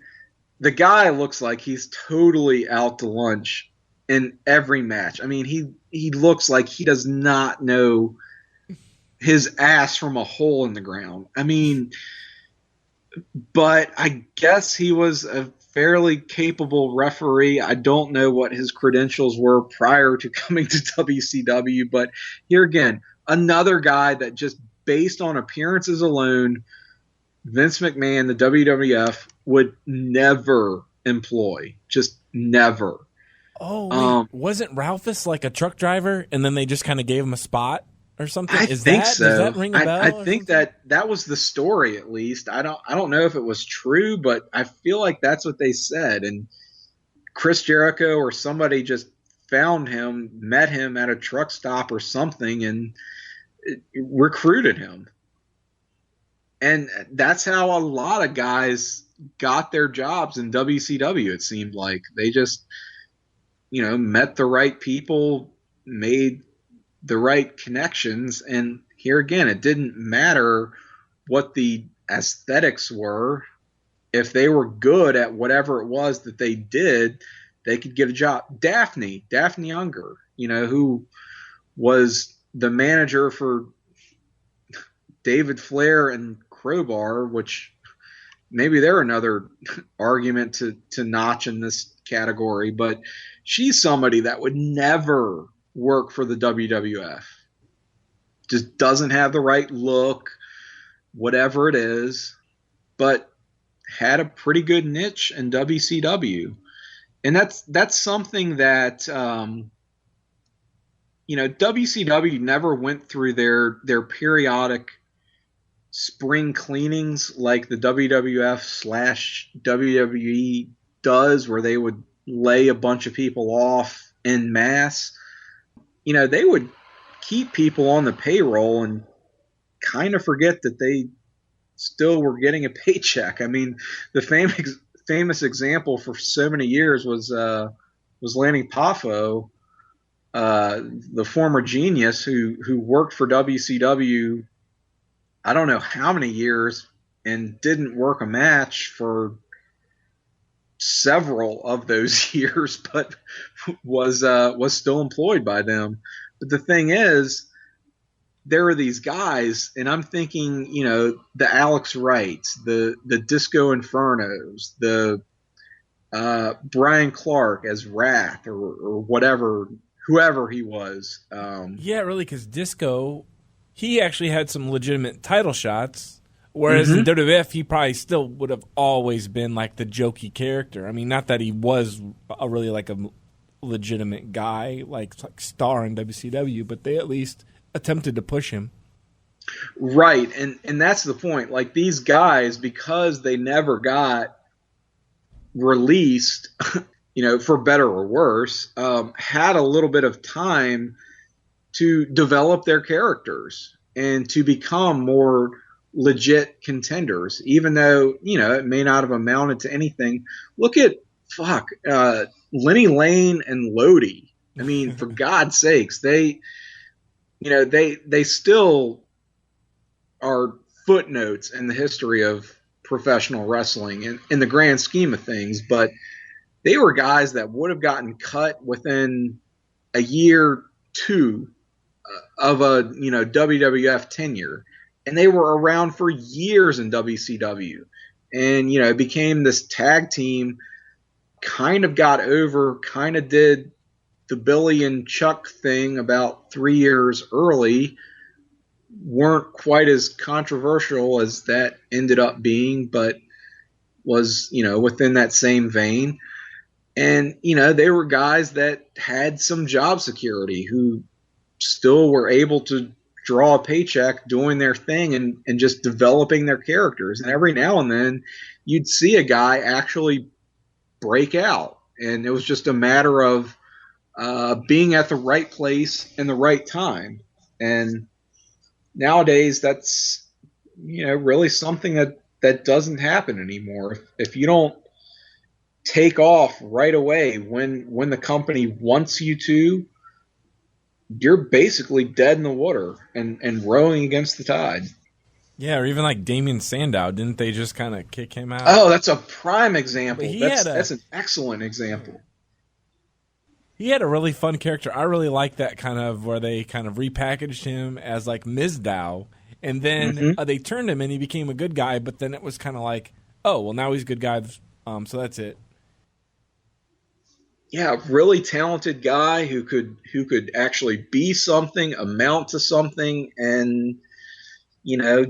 the guy looks like he's totally out to lunch in every match. I mean, he looks like he does not know his ass from a hole in the ground. I mean, but I guess he was a fairly capable referee. I don't know what his credentials were prior to coming to WCW, but here again, another guy that just based on appearances alone, Vince McMahon, the WWF, would never employ. Just never. Oh, wait. Wasn't Ralphus like a truck driver and then they just kind of gave him a spot or something? I think so. Does that ring a bell? I think that was the story, at least. I don't know if it was true, but I feel like that's what they said. And Chris Jericho or somebody just found him, met him at a truck stop or something, and recruited him. And that's how a lot of guys got their jobs in WCW, it seemed like. They just, met the right people, made the right connections. And here again, it didn't matter what the aesthetics were. If they were good at whatever it was that they did, they could get a job. Daphne Unger, who was the manager for David Flair and Crowbar, which maybe they're another argument to notch in this category, but she's somebody that would never work for the WWF. Just doesn't have the right look, whatever it is, but had a pretty good niche in WCW. And that's something that WCW never went through their periodic spring cleanings like the WWF/WWE does, where they would lay a bunch of people off en masse. They would keep people on the payroll and kind of forget that they still were getting a paycheck. I mean, the famous example for so many years was Lanny Poffo, the former Genius who worked for WCW I don't know how many years and didn't work a match for several of those years, but was still employed by them. But the thing is, there are these guys, and I'm thinking, the Alex Wrights, the Disco Infernos, the Brian Clark as Wrath or whatever, whoever he was. Yeah, really, because Disco, he actually had some legitimate title shots, whereas in WWF, he probably still would have always been like the jokey character. I mean, not that he was a really like a legitimate guy, like star in WCW, but they at least attempted to push him. Right, and that's the point. Like, these guys, because they never got released, for better or worse, had a little bit of time to develop their characters and to become more legit contenders, even though, it may not have amounted to anything. Look at, Lenny Lane and Lodi. I mean, for God's sakes, they still are footnotes in the history of professional wrestling in the grand scheme of things, but they were guys that would have gotten cut within a year, two of a WWF tenure, and they were around for years in WCW, and it became this tag team. Kind of got over, kind of did the Billy and Chuck thing about 3 years early. Weren't quite as controversial as that ended up being, but was, within that same vein. And, they were guys that had some job security who still were able to draw a paycheck doing their thing and just developing their characters. And every now and then you'd see a guy actually break out. And it was just a matter of being at the right place in the right time. And nowadays, that's really something that doesn't happen anymore. If you don't take off right away when the company wants you to, you're basically dead in the water and rowing against the tide. Yeah, or even like Damien Sandow, didn't they just kind of kick him out? Oh, that's a prime example. That's an excellent example. He had a really fun character. I really like that kind of where they kind of repackaged him as like Mizdow, and then they turned him and he became a good guy. But then it was kind of like, oh, well, now he's a good guy. So that's it. Yeah, really talented guy who could actually be something, amount to something, and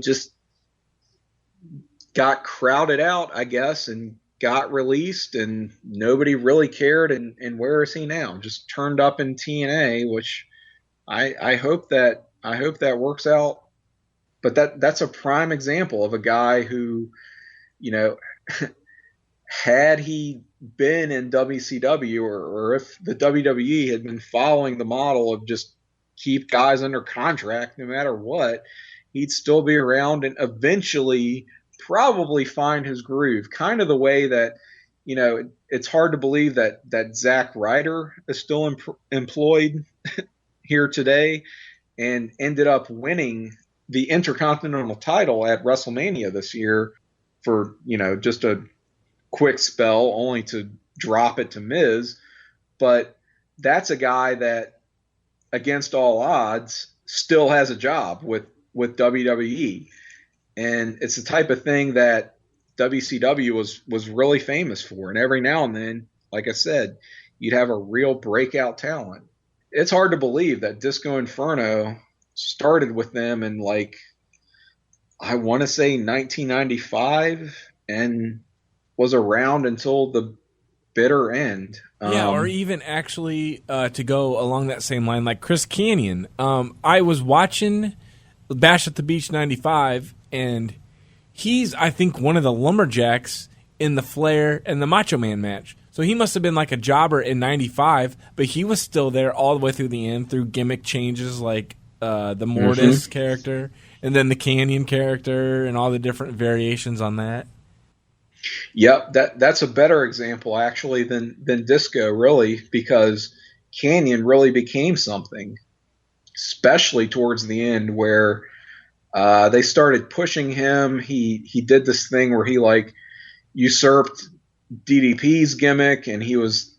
just got crowded out, I guess, and got released, and nobody really cared. And where is he now? Just turned up in TNA, which I hope that works out. But that's a prime example of a guy who, had he been in WCW or if the WWE had been following the model of just keep guys under contract no matter what, he'd still be around and eventually probably find his groove. Kind of the way that, it's hard to believe that Zack Ryder is still employed here today and ended up winning the Intercontinental title at WrestleMania this year for, just a quick spell only to drop it to Miz. But that's a guy that, against all odds, still has a job with WWE. And it's the type of thing that WCW was really famous for. And every now and then, like I said, you'd have a real breakout talent. It's hard to believe that Disco Inferno started with them in, I want to say 1995 and was around until the bitter end. Yeah, or even actually to go along that same line, like Chris Kanyon. I was watching Bash at the Beach 95, and he's, I think, one of the lumberjacks in the Flair and the Macho Man match. So he must have been like a jobber in 95, but he was still there all the way through the end through gimmick changes like the Mortis character and then the Kanyon character and all the different variations on that. Yep, that's a better example actually than Disco, really, because Kanyon really became something, especially towards the end where they started pushing him. He did this thing where he usurped DDP's gimmick, and he was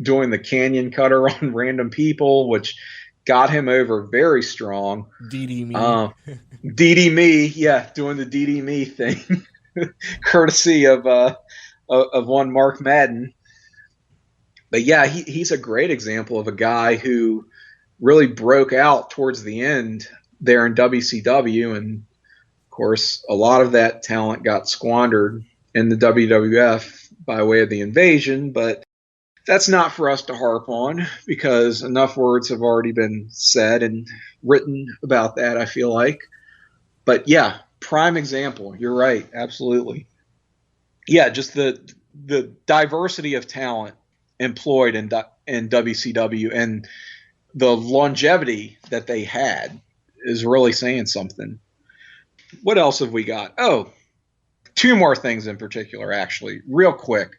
doing the canyon cutter on random people, which got him over very strong. DD me. DD me, yeah, doing the DD me thing. Courtesy of of one Mark Madden. But yeah, he's a great example of a guy who really broke out towards the end there in WCW. And of course, a lot of that talent got squandered in the WWF by way of the invasion, but that's not for us to harp on because enough words have already been said and written about that, I feel like. But yeah, prime example. You're right. Absolutely. Yeah, just the diversity of talent employed in WCW and the longevity that they had is really saying something. What else have we got? Oh, two more things in particular, actually, real quick.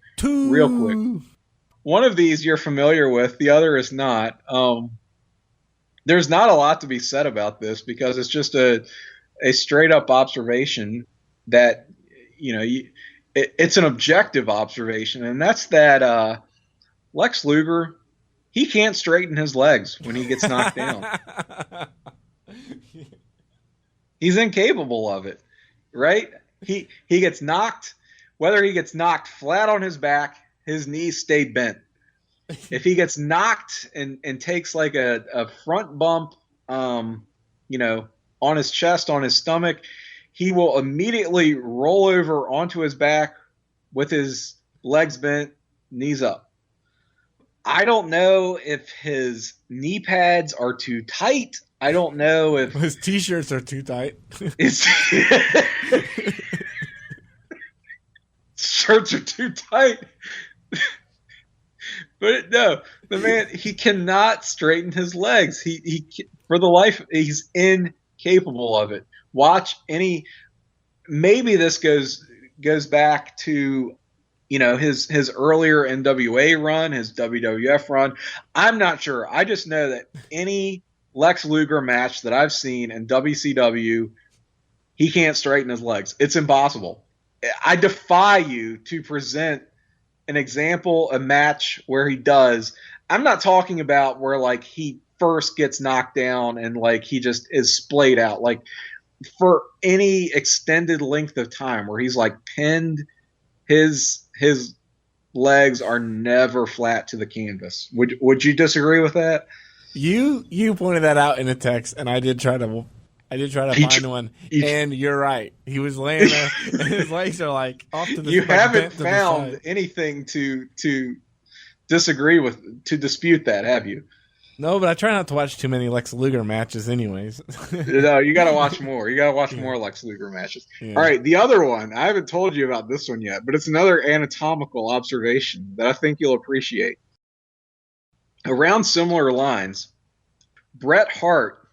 One of these you're familiar with, the other is not. There's not a lot to be said about this because it's just a straight up observation that, it's an objective observation, and that's that Lex Luger, he can't straighten his legs when he gets knocked down. He's incapable of it, right? He gets knocked, whether he gets knocked flat on his back, his knees stay bent. If he gets knocked and takes like a front bump, on his chest, on his stomach, he will immediately roll over onto his back with his legs bent, knees up. I don't know if his knee pads are too tight. I don't know if his t-shirts are too tight. Shirts are too tight. But no, the man, he cannot straighten his legs. He for the life, he's incapable of it. Watch maybe this goes back to, his earlier NWA run, his WWF run. I'm not sure. I just know that any Lex Luger match that I've seen in WCW, he can't straighten his legs. It's impossible. I defy you to present an example, a match where he does. I'm not talking about where like he first gets knocked down and like he just is splayed out. Like for any extended length of time where he's like pinned, his legs are never flat to the canvas. Would you disagree with that? You pointed that out in a text, and I did try to find one, and you're right. He was laying there, and his legs are like off to the. You haven't found anything to disagree with, to dispute that, have you? No, but I try not to watch too many Lex Luger matches, anyways. No, you got to watch more. You got to watch more Lex Luger matches. Yeah. All right, the other one. I haven't told you about this one yet, but it's another anatomical observation that I think you'll appreciate. Around similar lines, Bret Hart,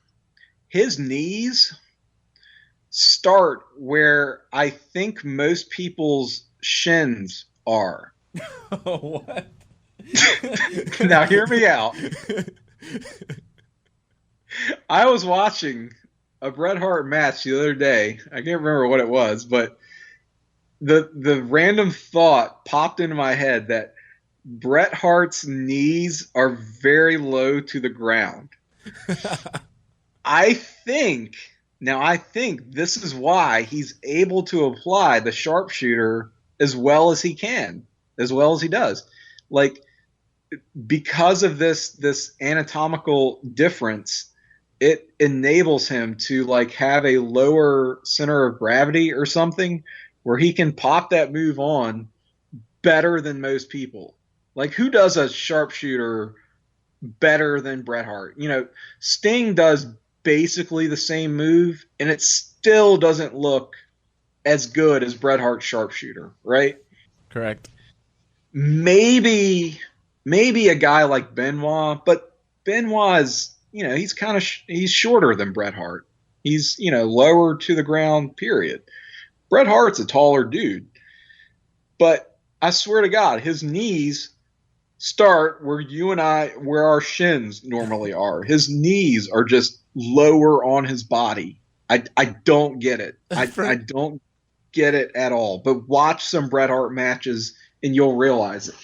his knees start where I think most people's shins are. What? Now hear me out. I was watching a Bret Hart match the other day. I can't remember what it was, but the random thought popped into my head that Bret Hart's knees are very low to the ground. I think this is why he's able to apply the sharpshooter as well as he can, as well as he does. Like, because of this anatomical difference, it enables him to like have a lower center of gravity or something where he can pop that move on better than most people. Like, who does a sharpshooter better than Bret Hart? Sting does basically the same move, and it still doesn't look as good as Bret Hart's sharpshooter, right? Correct. Maybe a guy like Benoit, but Benoit is, he's shorter than Bret Hart. He's, lower to the ground, period. Bret Hart's a taller dude. But I swear to God, his knees start where our shins normally are. His knees are just lower on his body. I don't get it. I don't get it at all. But watch some Bret Hart matches and you'll realize it.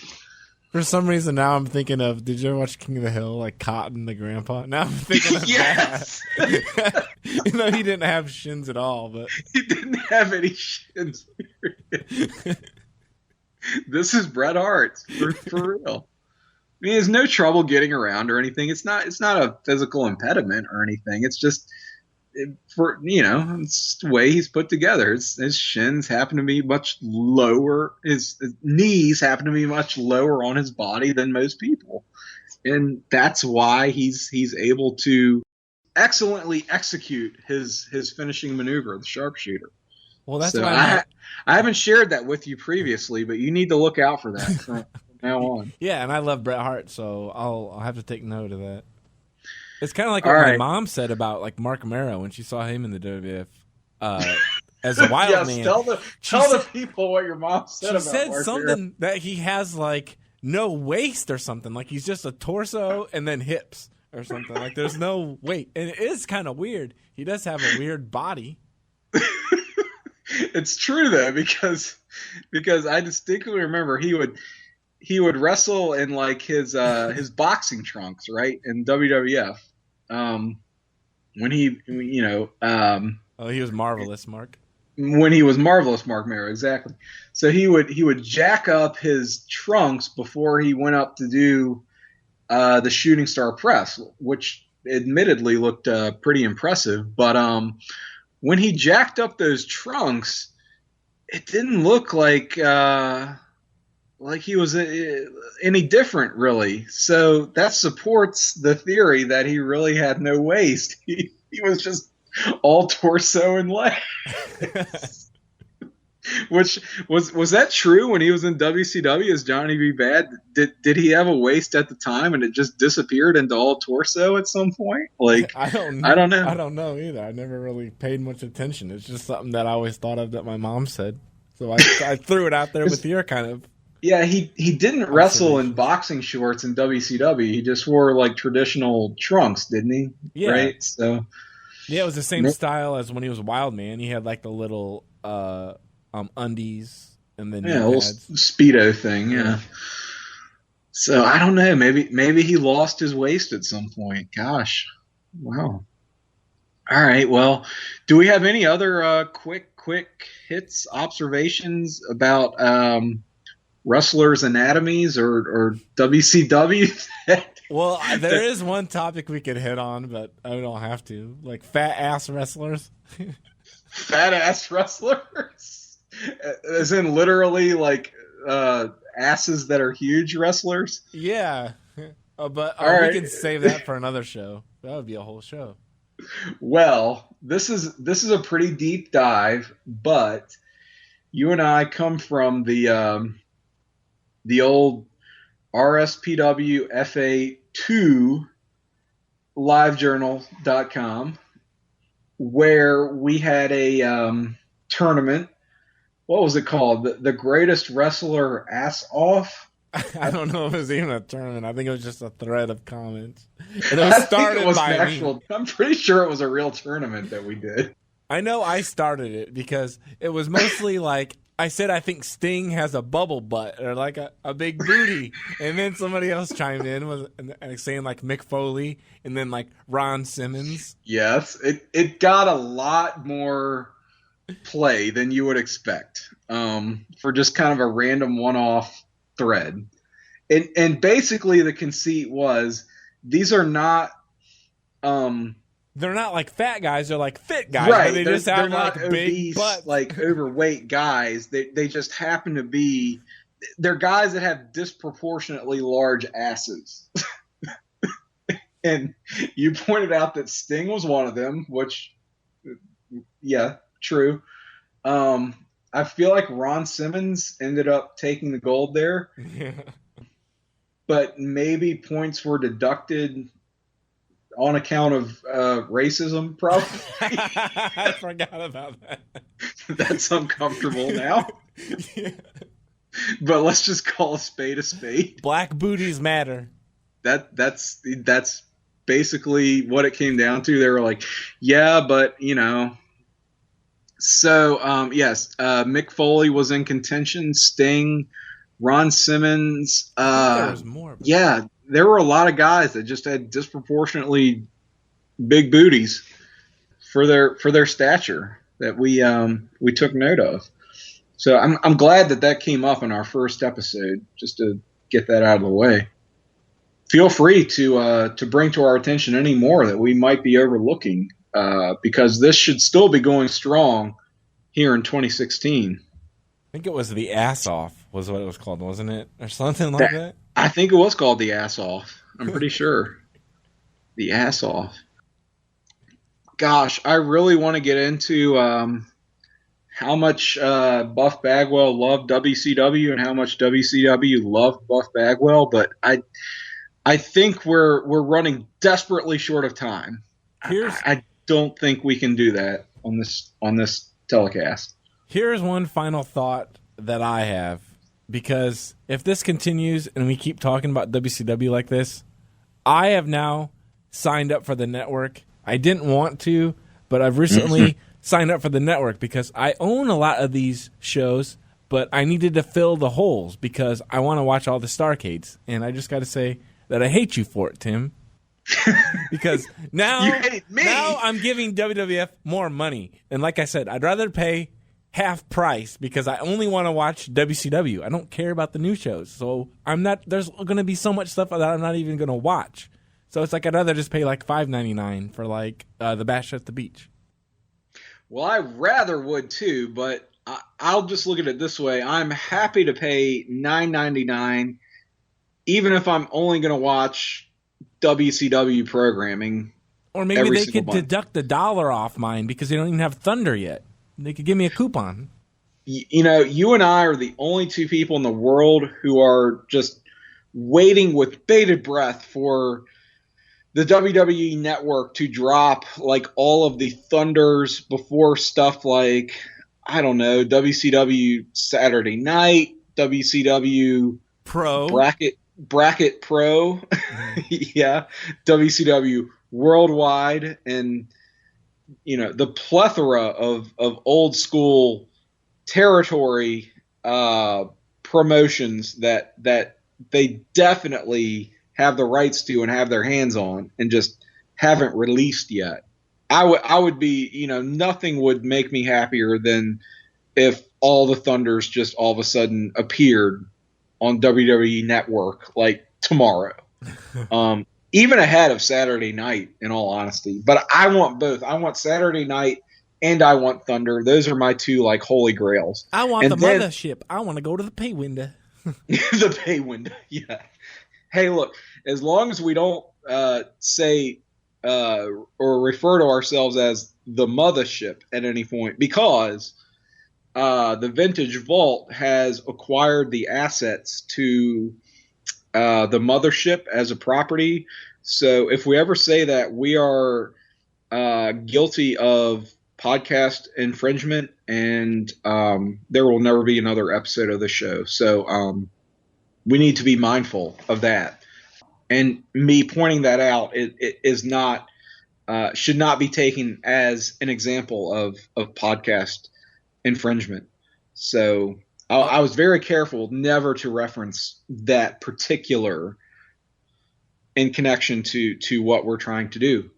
For some reason, now I'm thinking of, did you ever watch King of the Hill, like Cotton the Grandpa? Now I'm thinking of yes! that. He didn't have shins at all, but he didn't have any shins. This is Bret Hart for real. I mean, there's no trouble getting around or anything. It's not a physical impediment or anything. It's just it's the way he's put together. His shins happen to be much lower. His knees happen to be much lower on his body than most people, and that's why he's able to excellently execute his finishing maneuver, the sharpshooter. Well, that's so why I haven't shared that with you previously, but you need to look out for that from now on. Yeah, and I love Bret Hart, so I'll have to take note of that. It's kind of like what my mom said about like Mark Mero when she saw him in the WWF as a wild man. Tell the people what your mom said about She said Mark something that he has like no waist or something. Like he's just a torso and then hips or something. Like there's no weight. And it is kind of weird. He does have a weird body. It's true though, because I distinctly remember he would wrestle in like his boxing trunks, right, in WWF. When he was Marvelous Mark. When he was Marvelous Mark Mero, exactly. So he would jack up his trunks before he went up to do the shooting star press, which admittedly looked pretty impressive. But when he jacked up those trunks, it didn't look like he was any different, really. So that supports the theory that he really had no waist. He was just all torso and legs. Which was that true when he was in WCW as Johnny B. Bad? Did he have a waist at the time and it just disappeared into all torso at some point? Like I don't know. I don't know either. I never really paid much attention. It's just something that I always thought of that my mom said. So I threw it out there with your kind of. Yeah, he didn't wrestle in boxing shorts in WCW. He just wore like traditional trunks, didn't he? Yeah. Right. So. Yeah, it was the same style as when he was Wild Man. He had like the little undies and then a little Speedo thing. Yeah. So I don't know. Maybe he lost his waist at some point. Gosh. Wow. All right. Well, do we have any other quick hits, observations about wrestlers' anatomies or WCW? Well, there is one topic we could hit on, but I don't have to. Like fat ass wrestlers. Fat ass wrestlers? As in literally like asses that are huge wrestlers? Yeah. But right. We can save that for another show. That would be a whole show. Well, this is a pretty deep dive, but you and I come from the old RSPW FA2 livejournal.com, where we had a tournament. What was it called? The Greatest Wrestler Ass Off? I don't know if it was even a tournament. I think it was just a thread of comments. And it was started by me. I'm pretty sure it was a real tournament that we did. I know I started it because it was mostly like, I said I think Sting has a bubble butt or like a big booty, and then somebody else chimed in and saying like Mick Foley and then like Ron Simmons. Yes, it got a lot more play than you would expect for just kind of a random one-off thread, and basically the conceit was these are not. They're not like fat guys; they're like fit guys. Right? They just have like obese, big butts, like overweight guys. They just happen to be. They're guys that have disproportionately large asses. And you pointed out that Sting was one of them, which, yeah, true. I feel like Ron Simmons ended up taking the gold there. Yeah. But maybe points were deducted on account of racism, probably. I forgot about that. That's uncomfortable now. Yeah. But let's just call a spade a spade. Black booties matter. That's basically what it came down to. They were like, yeah, but you know. So yes, Mick Foley was in contention. Sting, Ron Simmons. There was more. Yeah, there were a lot of guys that just had disproportionately big booties for their stature that we took note of. So I'm glad that came up in our first episode, just to get that out of the way. Feel free to bring to our attention any more that we might be overlooking, because this should still be going strong here in 2016. I think it was the ass off was what it was called, wasn't it? Or something like that? I think it was called the ass off. I'm pretty sure. The ass off. Gosh, I really want to get into how much Buff Bagwell loved WCW and how much WCW loved Buff Bagwell, but I think we're running desperately short of time. I don't think we can do that on this telecast. Here's one final thought that I have, because if this continues and we keep talking about WCW like this, I have now signed up for the network. I didn't want to, but I've recently signed up for the network because I own a lot of these shows, but I needed to fill the holes because I want to watch all the Starcades. And I just got to say that I hate you for it, Tim. Because now, you hate me. Now I'm giving WWF more money. And like I said, I'd rather pay half price because I only want to watch WCW. I don't care about the new shows. So there's going to be so much stuff that I'm not even going to watch. So it's like I'd rather just pay like $5.99 for like the Bash at the Beach. Well, I rather would too, but I'll just look at it this way. I'm happy to pay $9.99 even if I'm only going to watch WCW programming. Or maybe they could deduct $1 off mine because they don't even have Thunder yet. They could give me a coupon. You and I are the only two people in the world who are just waiting with bated breath for the WWE Network to drop like all of the Thunders before stuff like, I don't know, WCW Saturday Night, WCW Pro, Bracket Pro, yeah, WCW Worldwide, and the plethora of old school territory promotions that they definitely have the rights to and have their hands on and just haven't released yet. I would be, nothing would make me happier than if all the Thunders just all of a sudden appeared on WWE Network like tomorrow. Even ahead of Saturday Night, in all honesty. But I want both. I want Saturday Night and I want Thunder. Those are my two like holy grails. I want the mothership. I want to go to the pay window. The pay window, yeah. Hey, look, as long as we don't say or refer to ourselves as the mothership at any point, because the Vintage Vault has acquired the assets to the mothership as a property. So if we ever say that we are guilty of podcast infringement, and there will never be another episode of the show. So we need to be mindful of that. And me pointing that out it is not should not be taken as an example of podcast infringement. So I was very careful never to reference that particular in connection to what we're trying to do.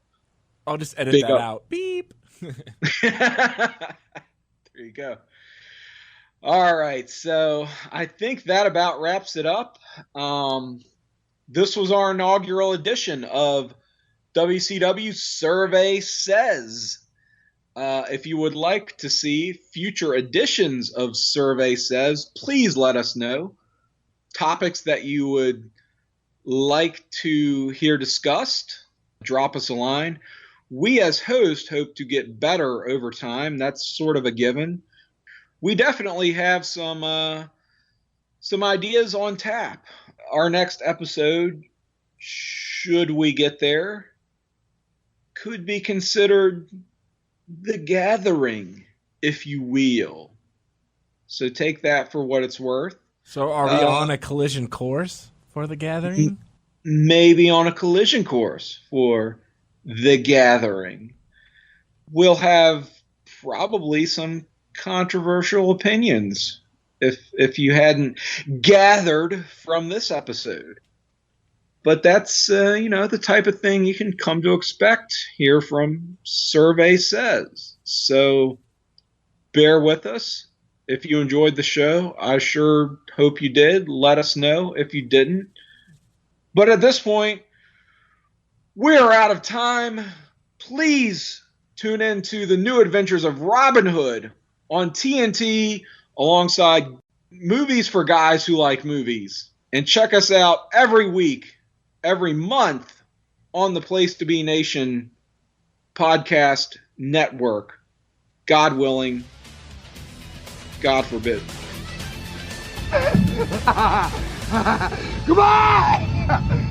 I'll just edit that out. Beep. There you go. All right, so I think that about wraps it up. This was our inaugural edition of WCW Survey Says. If you would like to see future editions of Survey Says, please let us know. Topics that you would like to hear discussed, drop us a line. We as hosts hope to get better over time. That's sort of a given. We definitely have some ideas on tap. Our next episode, should we get there, could be considered The Gathering, if you will. So take that for what it's worth. So are we on a collision course for The Gathering? Maybe on a collision course for The Gathering. We'll have probably some controversial opinions if you hadn't gathered from this episode. But that's the type of thing you can come to expect here from Survey Says. So bear with us. if you enjoyed the show. I sure hope you did. Let us know if you didn't. But at this point, we're out of time. Please tune in to the new adventures of Robin Hood on TNT alongside Movies for Guys Who Like Movies. And check us out every week, every month on the Place to Be Nation podcast network. God willing. God forbid. Goodbye!